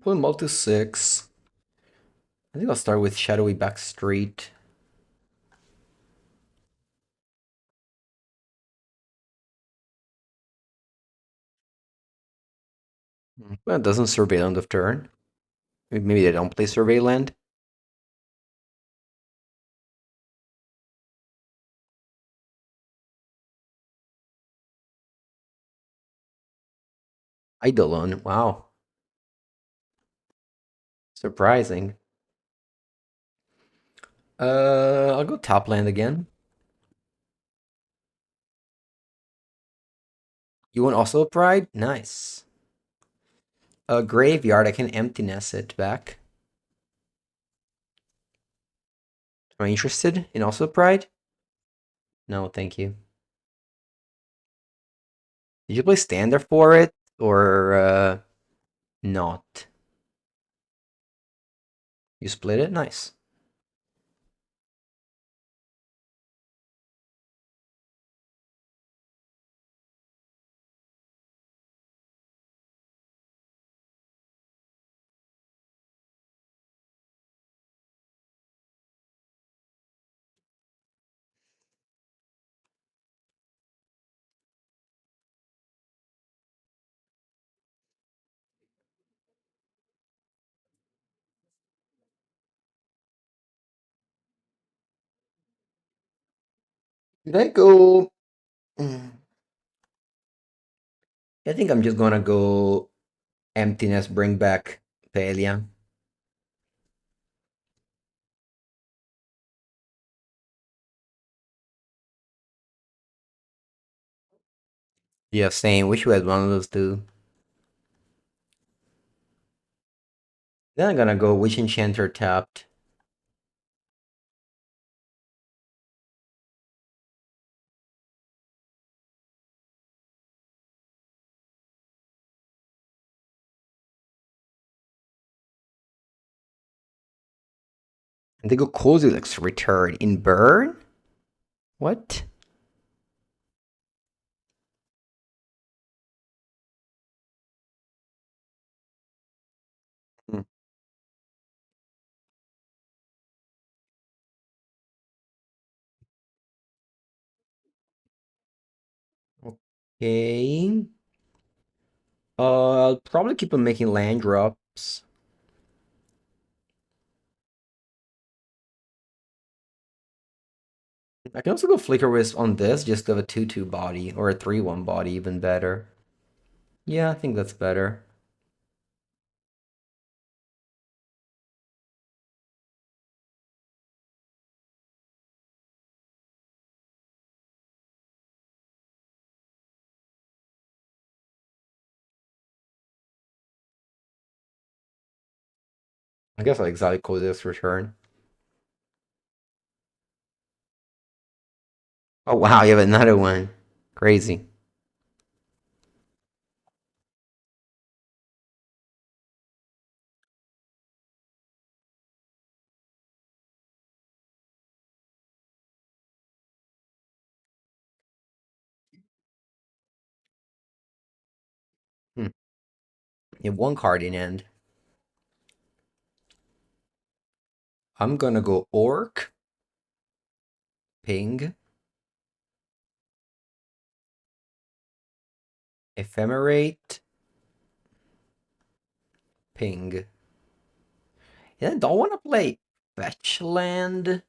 Put them all to 6. I think I'll start with Shadowy Backstreet. Well, it doesn't survey on the turn. Maybe they don't play Survey Land. Eidolon, wow. Surprising. I'll go top land again. You want also a Pride? Nice. A Graveyard, I can Emptiness it back. Am I interested in also Pride? No, thank you. Did you play standard for it or not? You split it? Nice. Did I go? Mm, I think I'm just gonna go emptiness, bring back Palia. Yeah, same. Wish we had one of those two. Then I'm gonna go Witch Enchanter tapped. And they go Kozilek's return in burn? What? Hmm. Okay. I'll probably keep on making land drops. I can also go Flicker Wisp on this, just to have a 2/2 body, or a 3/1 body, even better. Yeah, I think that's better. I guess I'll Exotic Kozilek's return. Oh wow, you have another one. Crazy. Hmm. You have one card in end. I'm gonna go Orc, Ping, Ephemerate, Ping. Yeah, I don't want to play Fetch Land.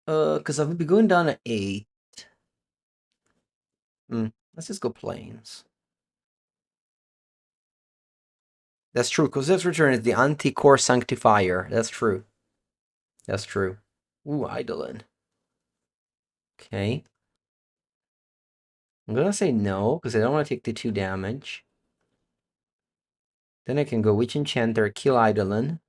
Because I'll be going down to 8. Let's just go Plains. That's true, because this return is the anti-core sanctifier. That's true. That's true. Ooh, Eidolon. Okay. I'm gonna say no, because I don't want to take the 2 damage. Then I can go Witch Enchanter, kill Eidolon.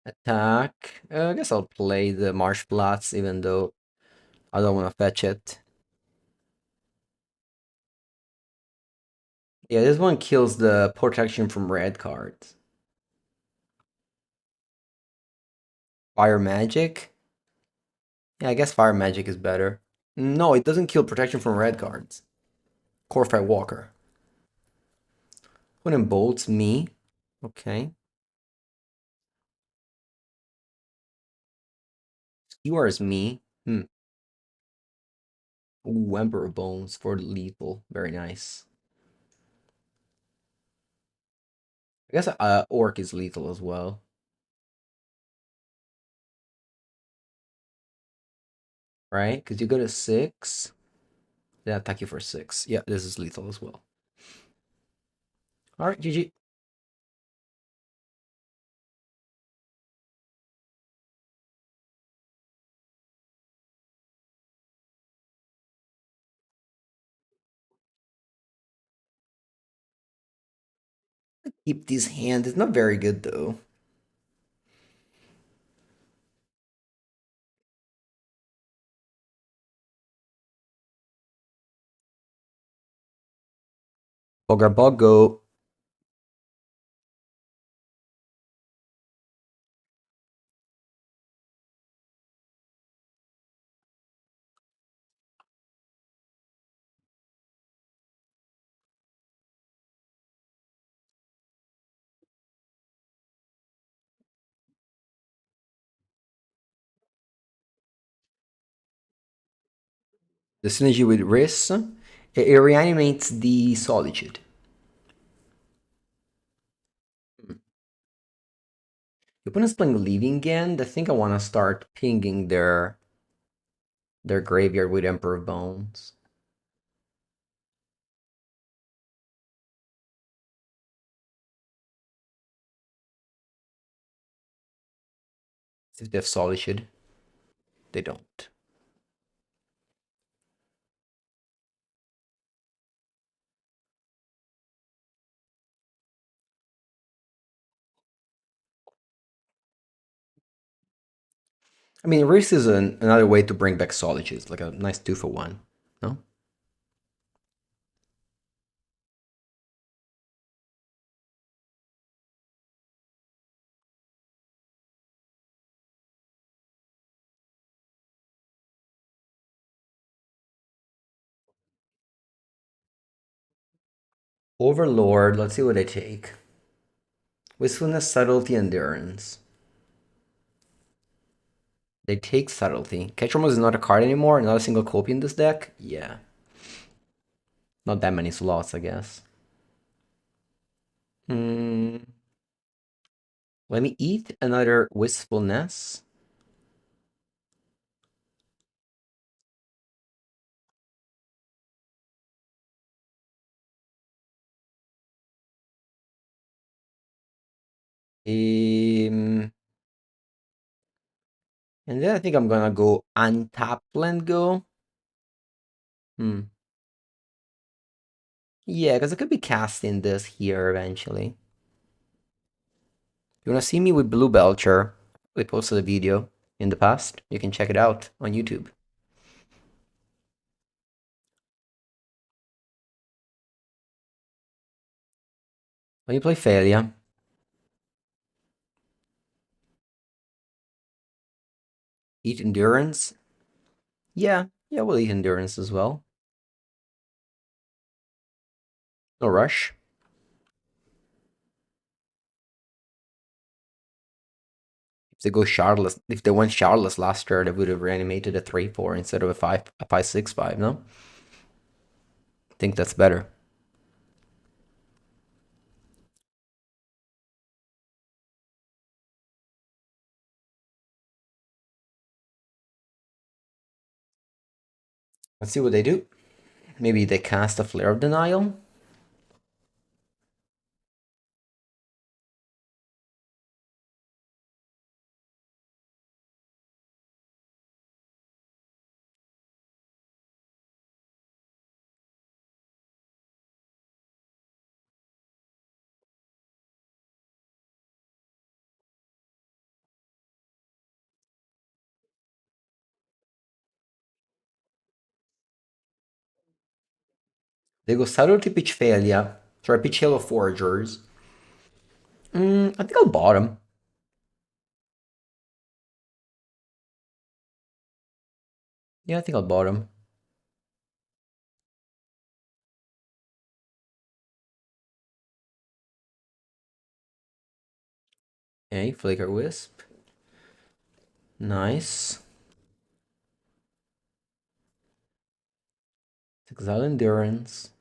Attack. I guess I'll play the Marshblast, even though I don't want to fetch it. Yeah, this one kills the protection from red cards. Fire Magic? Yeah, I guess Fire Magic is better. No, it doesn't kill protection from red cards. Corfight Walker. One bolts me. Okay. Skewers me. Ooh, Emperor Bones for lethal. Very nice. I guess Orc is lethal as well. Right? Because you go to 6. They attack you for 6. Yeah, this is lethal as well. Alright, GG. Keep these hands. It's not very good though. Pogarbogo. The synergy with Rhys, it reanimates the Solitude. Your opponent's playing Leaving End. I think I want to start pinging their graveyard with Emperor of Bones. See if they have Solitude. They don't. I mean, Rhys is another way to bring back Solitude. It's like a nice 2-for-1. No? Overlord, let's see what they take. Wistfulness, Subtlety, Endurance. They take Subtlety. Catchroom is not a card anymore, not a single copy in this deck? Yeah. Not that many slots, I guess. Hmm. Let me eat another Wistfulness. Um, and then I think I'm gonna go untap land go. Hmm. Yeah, because I could be casting this here eventually. You wanna see me with Blue Belcher? We posted a video in the past. You can check it out on YouTube. When you play Failure, eat Endurance. Yeah, we'll eat Endurance as well. No rush. If they go Shardless, if they went Shardless last year, they would have reanimated a 3-4 instead of a 5-6-5, no? I think that's better. Let's see what they do. Maybe they cast a Flare of Denial. They go Subtlety, pitch Failure. Sorry, pitch Halo Foragers. I think I'll bottom. Yeah, I think I'll bottom. Okay, Flicker Wisp. Nice. Exile Endurance.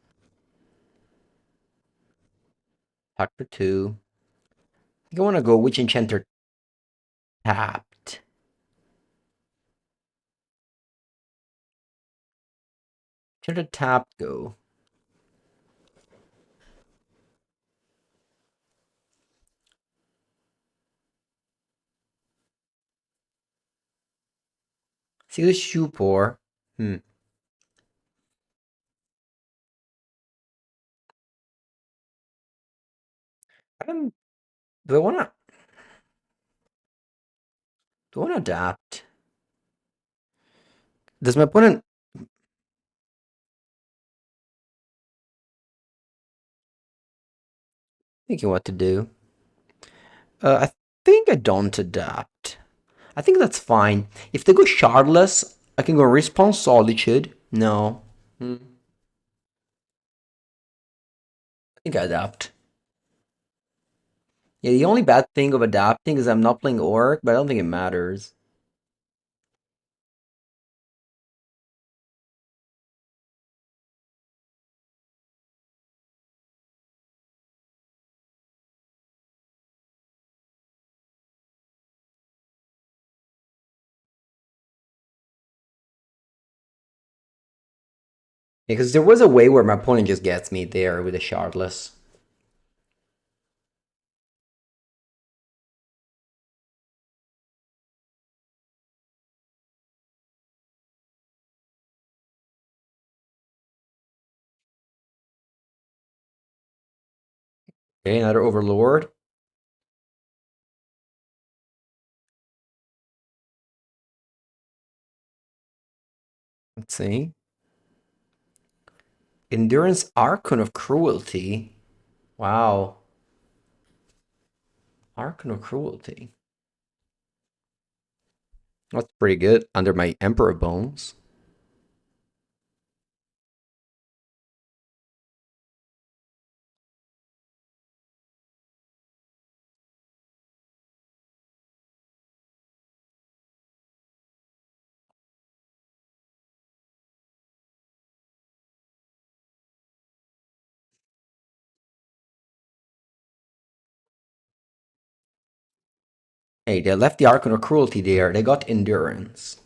Pack for 2. I think I want to go Witch Enchanter tapped. Enchanter tapped, go. See the Shoe Pour. I don't, do I wanna adapt? Does my opponent Thinking what to do. I think I don't adapt. I think that's fine. If they go shardless, I can go respawn solitude. No. I think I adapt. Yeah, the only bad thing of adapting is I'm not playing Orc, but I don't think it matters. Because there was a way where my opponent just gets me there with a shardless. Okay, another Overlord. Let's see. Endurance Archon of Cruelty. Wow. Archon of Cruelty. That's pretty good. Under my Emperor Bones. Hey, they left the Archon of Cruelty there. They got Endurance.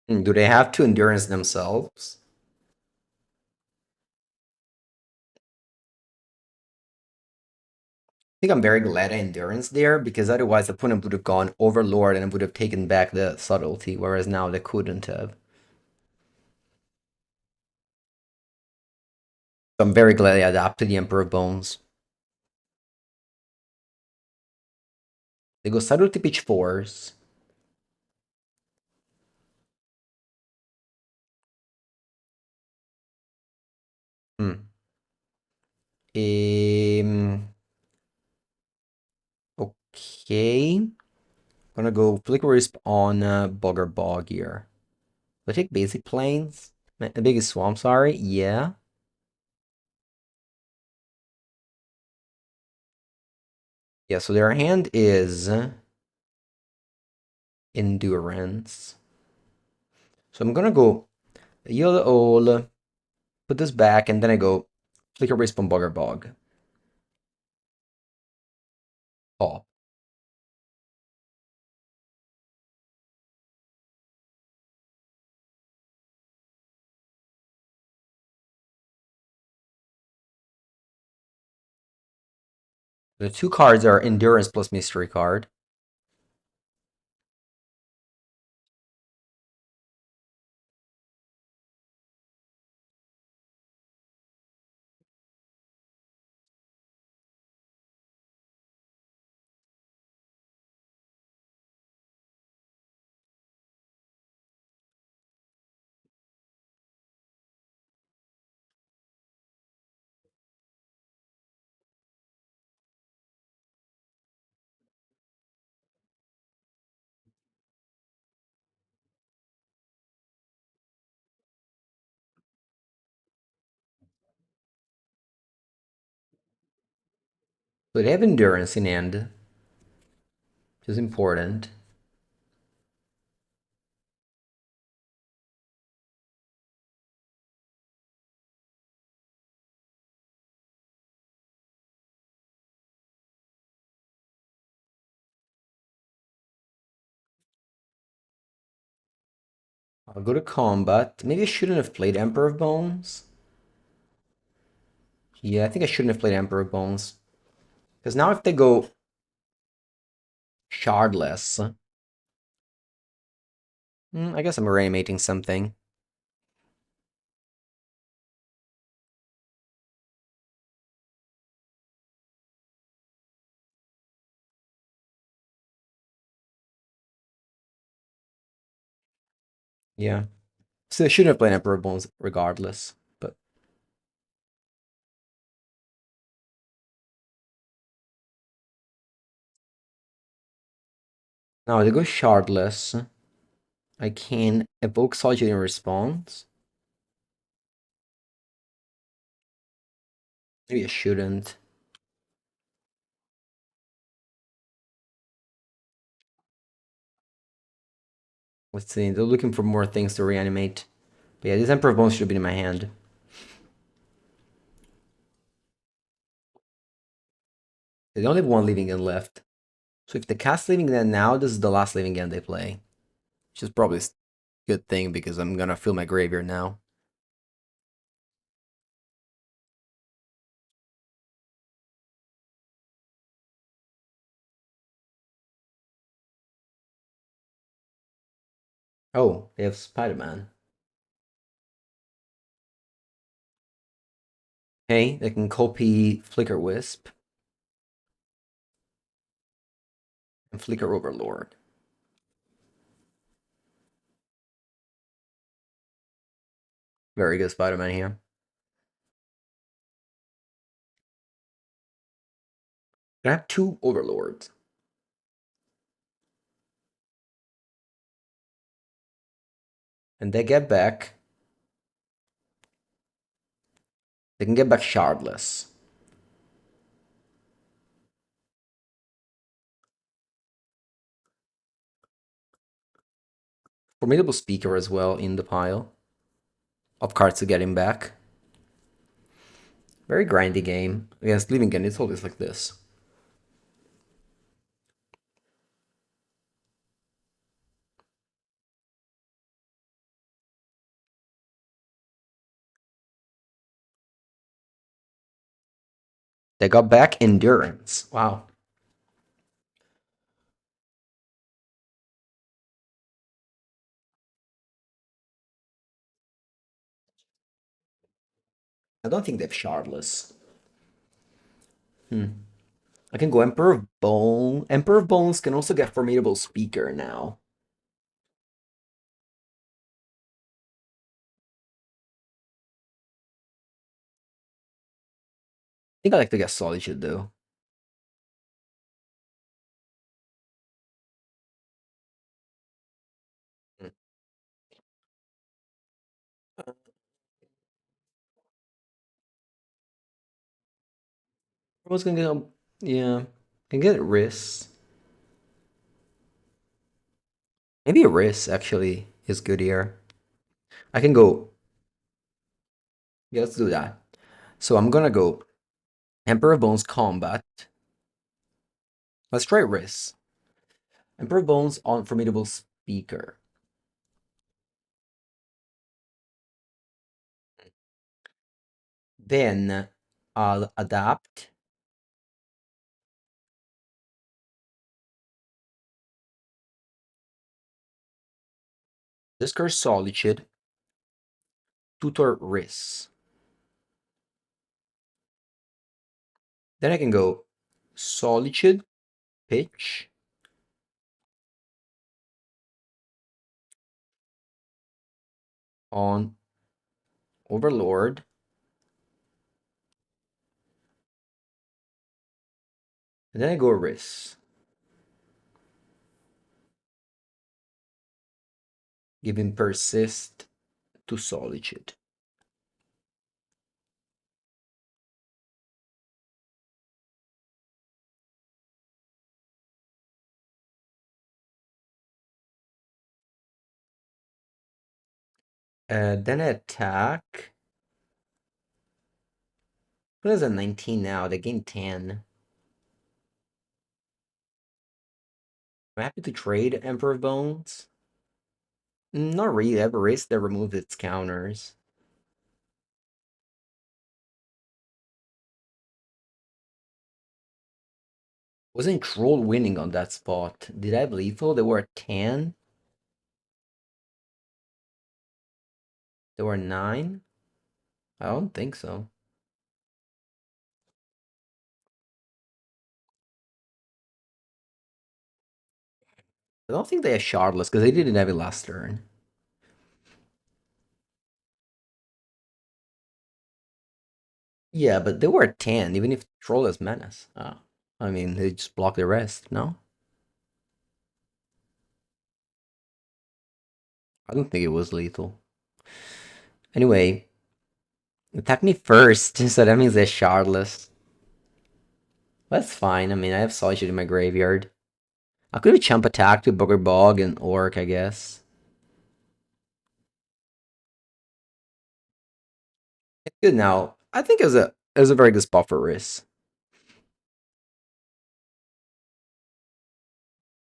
Do they have to Endurance themselves? I think I'm very glad I Endurance there, because otherwise the opponent would have gone Overlord and would have taken back the Subtlety, whereas now they couldn't have. So I'm very glad I adapted the Emperor Bones. They go Subtlety pitch 4s. Hmm. Okay. Gonna go Flicker Wisp on Bogger Bog here. Do I take basic planes? The biggest swamp, sorry. Yeah. Yeah, so their hand is Endurance. So I'm gonna go Yield all, put this back, and then I go Flicker Wisp on Bogger Bog. Oh. The two cards are Endurance plus Mystery card. So they have Endurance in hand, which is important. I'll go to combat. Maybe I shouldn't have played Emperor of Bones. Yeah, I think I shouldn't have played Emperor of Bones. Because now if they go Shardless, I guess I'm reanimating something. Yeah. So I shouldn't have played Emperor Bones regardless. But now they go shardless. I can evoke Solitude in response. Maybe I shouldn't. Let's see. They're looking for more things to reanimate. But yeah, this Emperor Bones should have been in my hand. They only have one living end left. So if they cast living end now, this is the last living end they play. Which is probably a good thing because I'm gonna fill my graveyard now. Oh, they have Spider-Man. Hey, they can copy Flicker Wisp and Flicker Overlord. Very good Spider-Man here. I have two Overlords. And they get back. They can get back shardless. Formidable Speaker as well in the pile of cards to get him back. Very grindy game. Against Living End, it's always like this. They got back Endurance. Wow. I don't think they have shardless. I can go Emperor of Bone. Emperor of Bones can also get Formidable Speaker now. I think I like to get Solitude though. Hmm. I was gonna get, yeah, can get Rhys. Maybe a Rhys actually is good here. I can go, yeah, let's do that. So I'm gonna go Emperor of Bones Combat. Let's try Rhys. Emperor of Bones on Formidable Speaker. Then I'll adapt. Discard Solitude. Tutor Rhys. Then I can go Solitude, Pitch, on Overlord. And then I go Rhys. Giving Persist to Solitude. Then I attack. What is a 19 now? They gain 10. I'm happy to trade Emperor of Bones. Not really. I have a race that removes its counters. Wasn't Troll winning on that spot? Did I have lethal? They were at 10. They were 9. I don't think so. I don't think they have Shardless because they didn't have it last turn. Yeah, but they were at 10, even if Troll is Menace. I mean, they just block the rest, no? I don't think it was lethal. Anyway, attack me first, so that means they're shardless. That's fine. I mean, I have Solitude in my graveyard. I could have Chump attack to Booger Bog and Orc, I guess. It's good now. I think it was a very good spot for Rhys.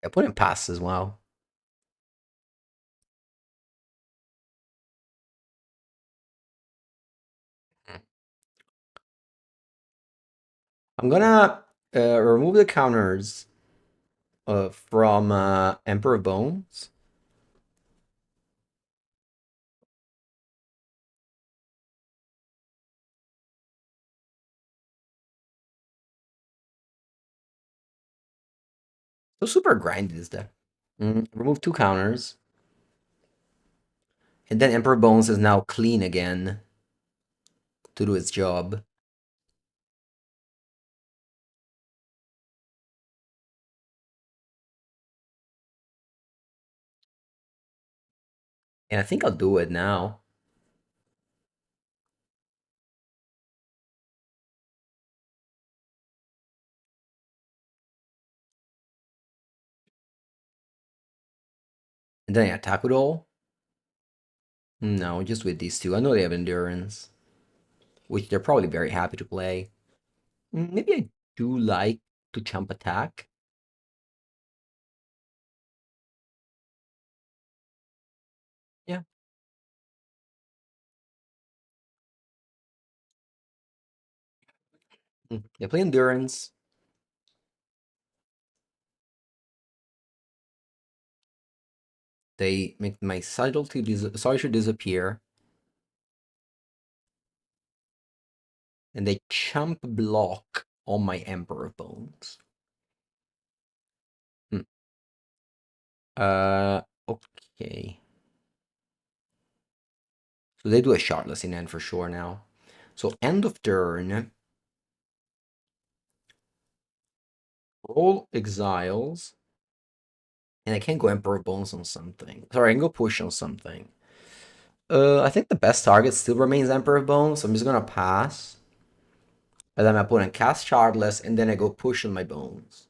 I put him pass as well. I'm gonna remove the counters from Emperor of Bones. So super grindy is that. Remove two counters. And then Emperor Bones is now clean again to do its job. And I think I'll do it now. And then I attack with all. No, just with these two. I know they have endurance, which they're probably very happy to play. Maybe I do like to chump attack. Yeah. They play endurance. They make my Solitude disappear. And they chump block on my Emperor Bones. Hmm. Okay. So they do a shardless in end for sure now. So end of turn, roll exiles, and I can't go Emperor Bones on something. Sorry, I can go push on something. I think the best target still remains Emperor Bones, so I'm just gonna pass. And then my opponent cast shardless, and then I go push on my bones.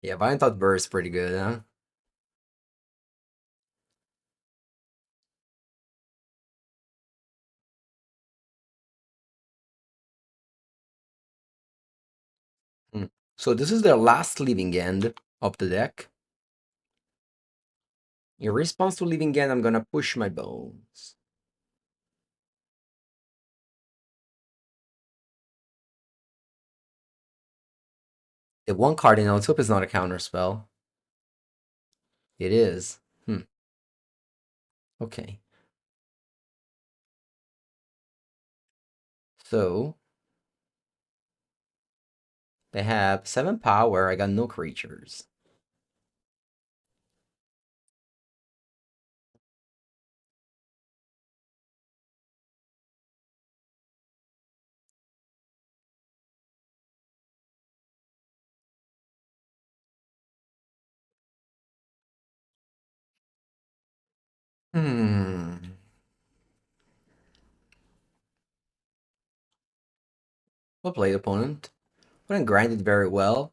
Yeah, Violent Outburst is pretty good, huh? Hmm. So this is their last living end of the deck. In response to living end, I'm gonna push my bones. The one card in let's hope it's not a counter spell. It is. Okay. So they have 7 power. I got no creatures. Hmm. Well played, opponent. Opponent grinded very well.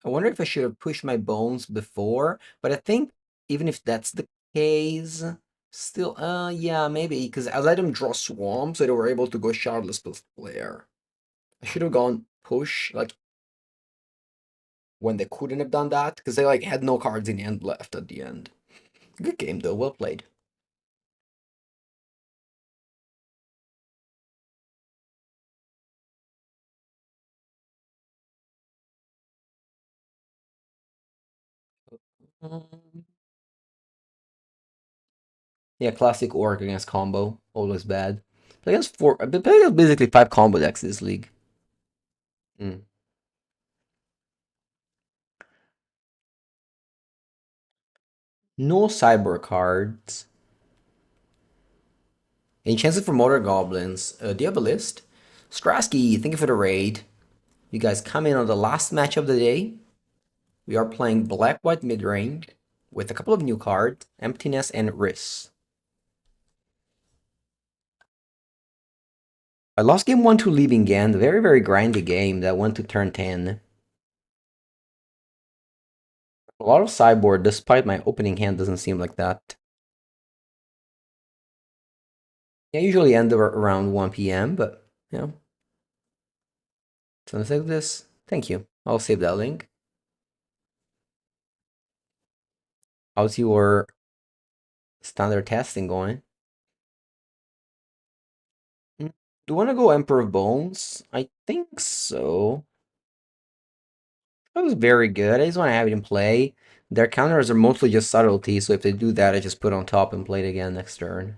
I wonder if I should have pushed my bones before, but I think even if that's the case, still, yeah, maybe, because I let them draw Swamp, so they were able to go Shardless with Flare. I should have gone push, like, when they couldn't have done that, because they, like, had no cards in the end left at the end. Good game, though, well played. Um, yeah, classic Orc against combo, always bad. I guess four. I've been playing basically five combo decks this league. Mm. No cyber cards. Any chances for Motor Goblins? Do you have a list? Strasky, thank you for the raid. You guys come in on the last match of the day. We are playing Black White Midrange with a couple of new cards, Emptiness and Rhys. I lost game 1 to Leaving Gand, very, very grindy game that went to turn 10. A lot of sideboard, despite my opening hand doesn't seem like that. I usually end around 1 p.m., but, you know. So let's take this. Thank you. I'll save that link. How's your standard testing going? Do you want to go Emperor of Bones? I think so. That was very good. I just want to have it in play. Their counters are mostly just subtlety, so if they do that, I just put on top and play it again next turn.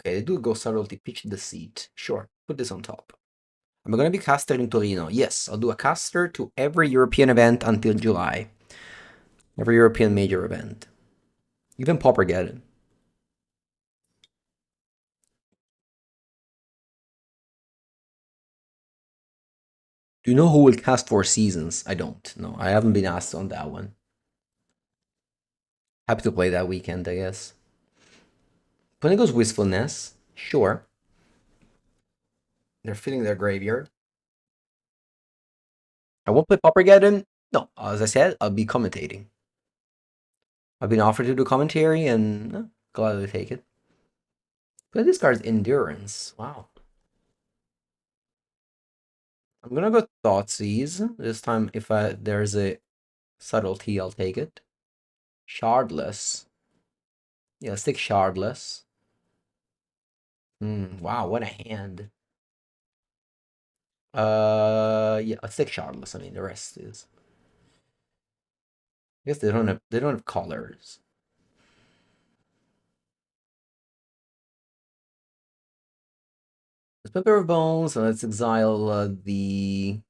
Okay, they do go subtlety, pitch the seat. Sure, put this on top. Am I going to be caster in Torino? Yes, I'll do a caster to every European event until July. Every European major event. Even Poppergeddon. Do you know who will cast Four Seasons? I don't. No, I haven't been asked on that one. Happy to play that weekend, I guess. Punigo's Wistfulness. Sure. They're filling their graveyard. I won't play Poppergeddon. No, as I said, I'll be commentating. I've been offered to do commentary and gladly take it. But this card's Endurance. Wow. I'm gonna go Thoughtseize. This time, if there's a subtlety, I'll take it. Shardless. Yeah, stick Shardless. Wow, what a hand. Yeah, a stick Shardless. I mean, the rest is. I guess they don't have colors. Let's put Pair of Bones and let's exile the.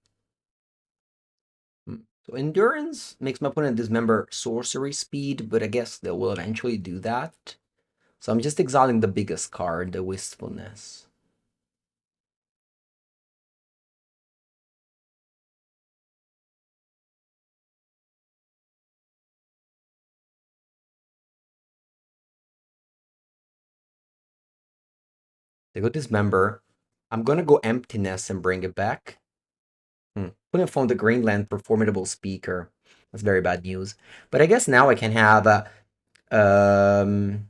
So Endurance makes my opponent dismember sorcery speed, but I guess they will eventually do that. So I'm just exiling the biggest card, the Wistfulness. They go Dismember. I'm gonna go Emptiness and bring it back. Couldn't find the Greenland for Formidable Speaker. That's very bad news. But I guess now I can have um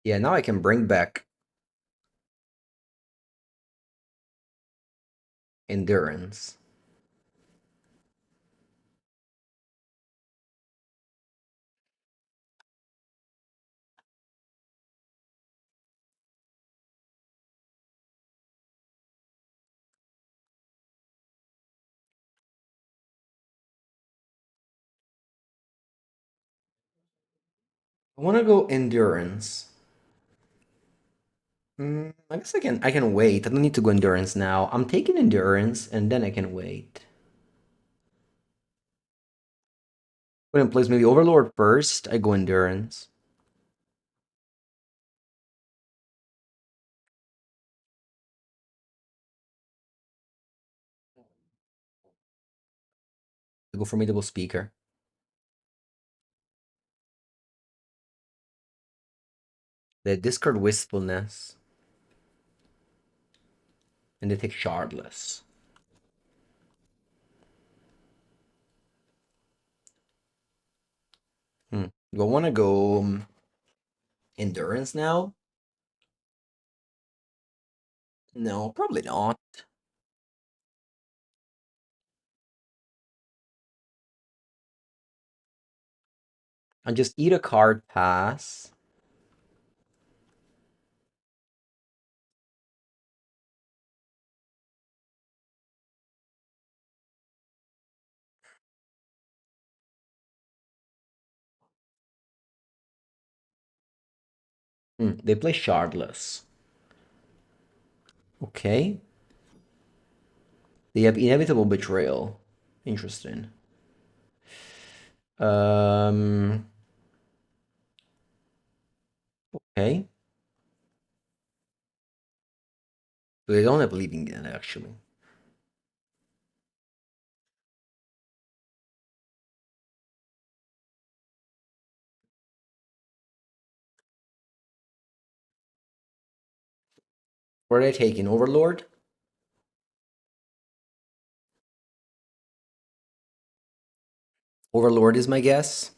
yeah, now I can bring back Endurance. I wanna go Endurance. I guess I can wait. I don't need to go Endurance now. I'm taking Endurance and then I can wait. Put in place maybe Overlord first. I go Endurance. I go Formidable Speaker. They discard Wistfulness. And they take Shardless. Do I want to go Endurance now? No, probably not. I just eat a card pass. They play Shardless. Okay. They have Inevitable Betrayal. Interesting. Um, okay. So they don't have Leaving End, actually. What are they taking? Overlord? Overlord is my guess.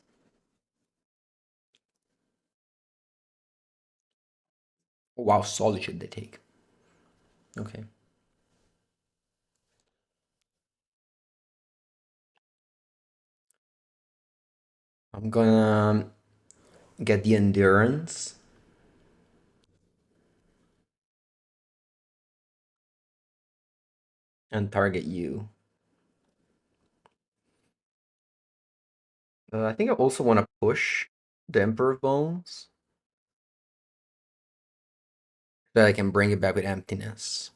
Oh, wow, Solitude they take. Okay. I'm gonna get the Endurance and target you. I think I also want to push the Emperor of Bones so that I can bring it back with Emptiness.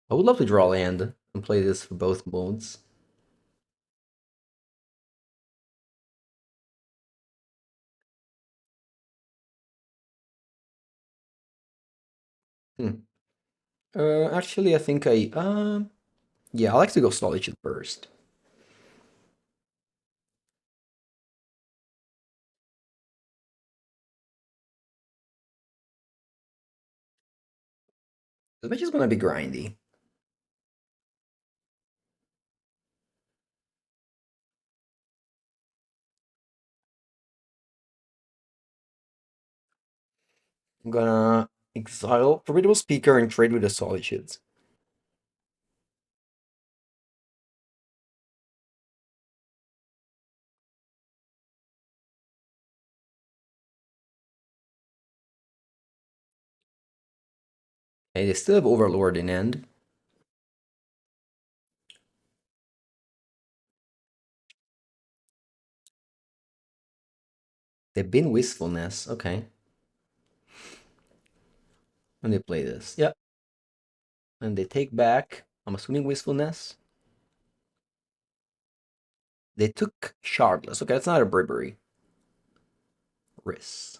I would love to draw land and play this for both modes. Hmm. Actually, I think yeah, I like to go Solitude first. The match is gonna be grindy. I'm gonna exile Formidable Speaker and trade with the Solitudes. Okay, they still have Overlord in end. They've been Wistfulness. Okay. And they play this. Yep. And they take back, I'm assuming Wistfulness. They took Shardless. Okay, that's not a Bribery. Rhys.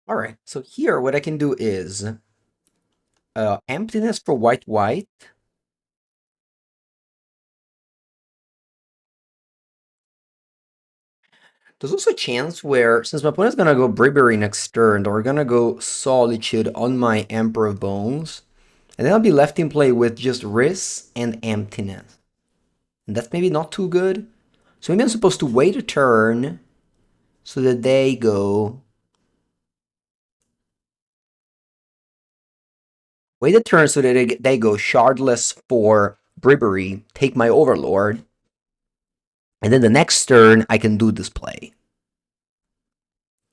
Alright, so here what I can do is Emptiness for white. There's also a chance where, since my opponent's gonna go Bribery next turn, they're gonna go Solitude on my Emperor of Bones. And then I'll be left in play with just Rhys and Emptiness. And that's maybe not too good. So maybe I'm supposed to wait a turn so that they go. Wait a turn so that they go Shardless for Bribery, take my Overlord, and then the next turn I can do this play.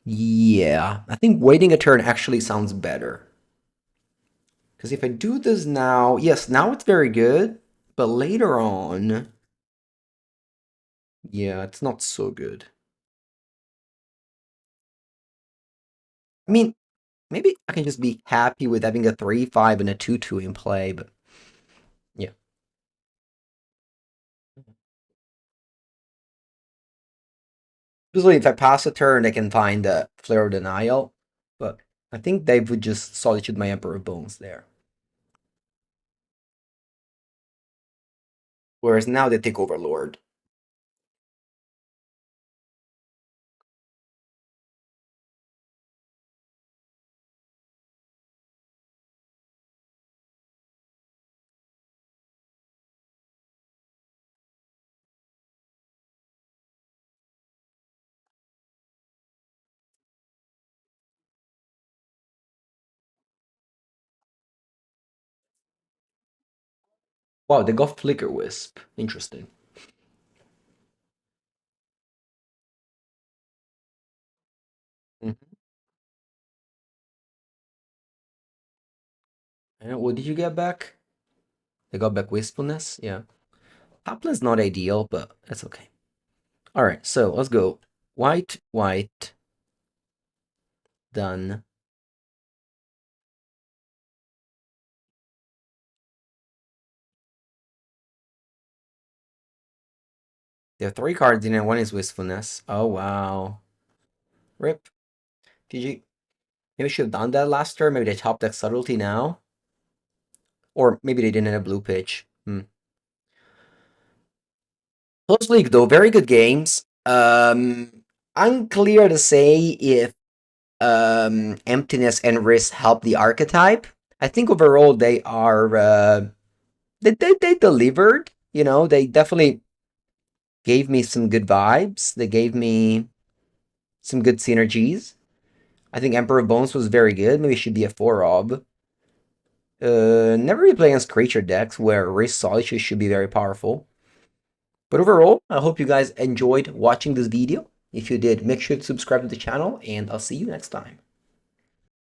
Yeah, I think waiting a turn actually sounds better. Because if I do this now, yes, now it's very good, but later on, yeah, it's not so good. I mean, maybe I can just be happy with having a 3-5 and a 2-2 in play, but yeah. Usually if I pass a turn, I can find a Flare of Denial, but I think they would just Solitude my Emperor of Bones there. Whereas now they take Overlord. Wow, they got Flicker Wisp. Interesting. Mhm. And what did you get back? They got back Wistfulness? Yeah. Top lane's not ideal, but that's okay. Alright, so let's go. White, white. Done. There are 3 cards in it. One is Wistfulness. Oh, wow. Rip. GG. Maybe I should have done that last turn. Maybe they top deck Subtlety now. Or maybe they didn't have Blue Pitch. Close league, though. Very good games. Unclear to say if Emptiness and Rhys help the archetype. I think overall they are... they delivered. You know, they definitely gave me some good vibes. They gave me some good synergies. I think Emperor of Bones was very good. Maybe it should be a 4-ob. Never really play against creature decks where Rhys Solitude should be very powerful. But overall, I hope you guys enjoyed watching this video. If you did, make sure to subscribe to the channel, and I'll see you next time.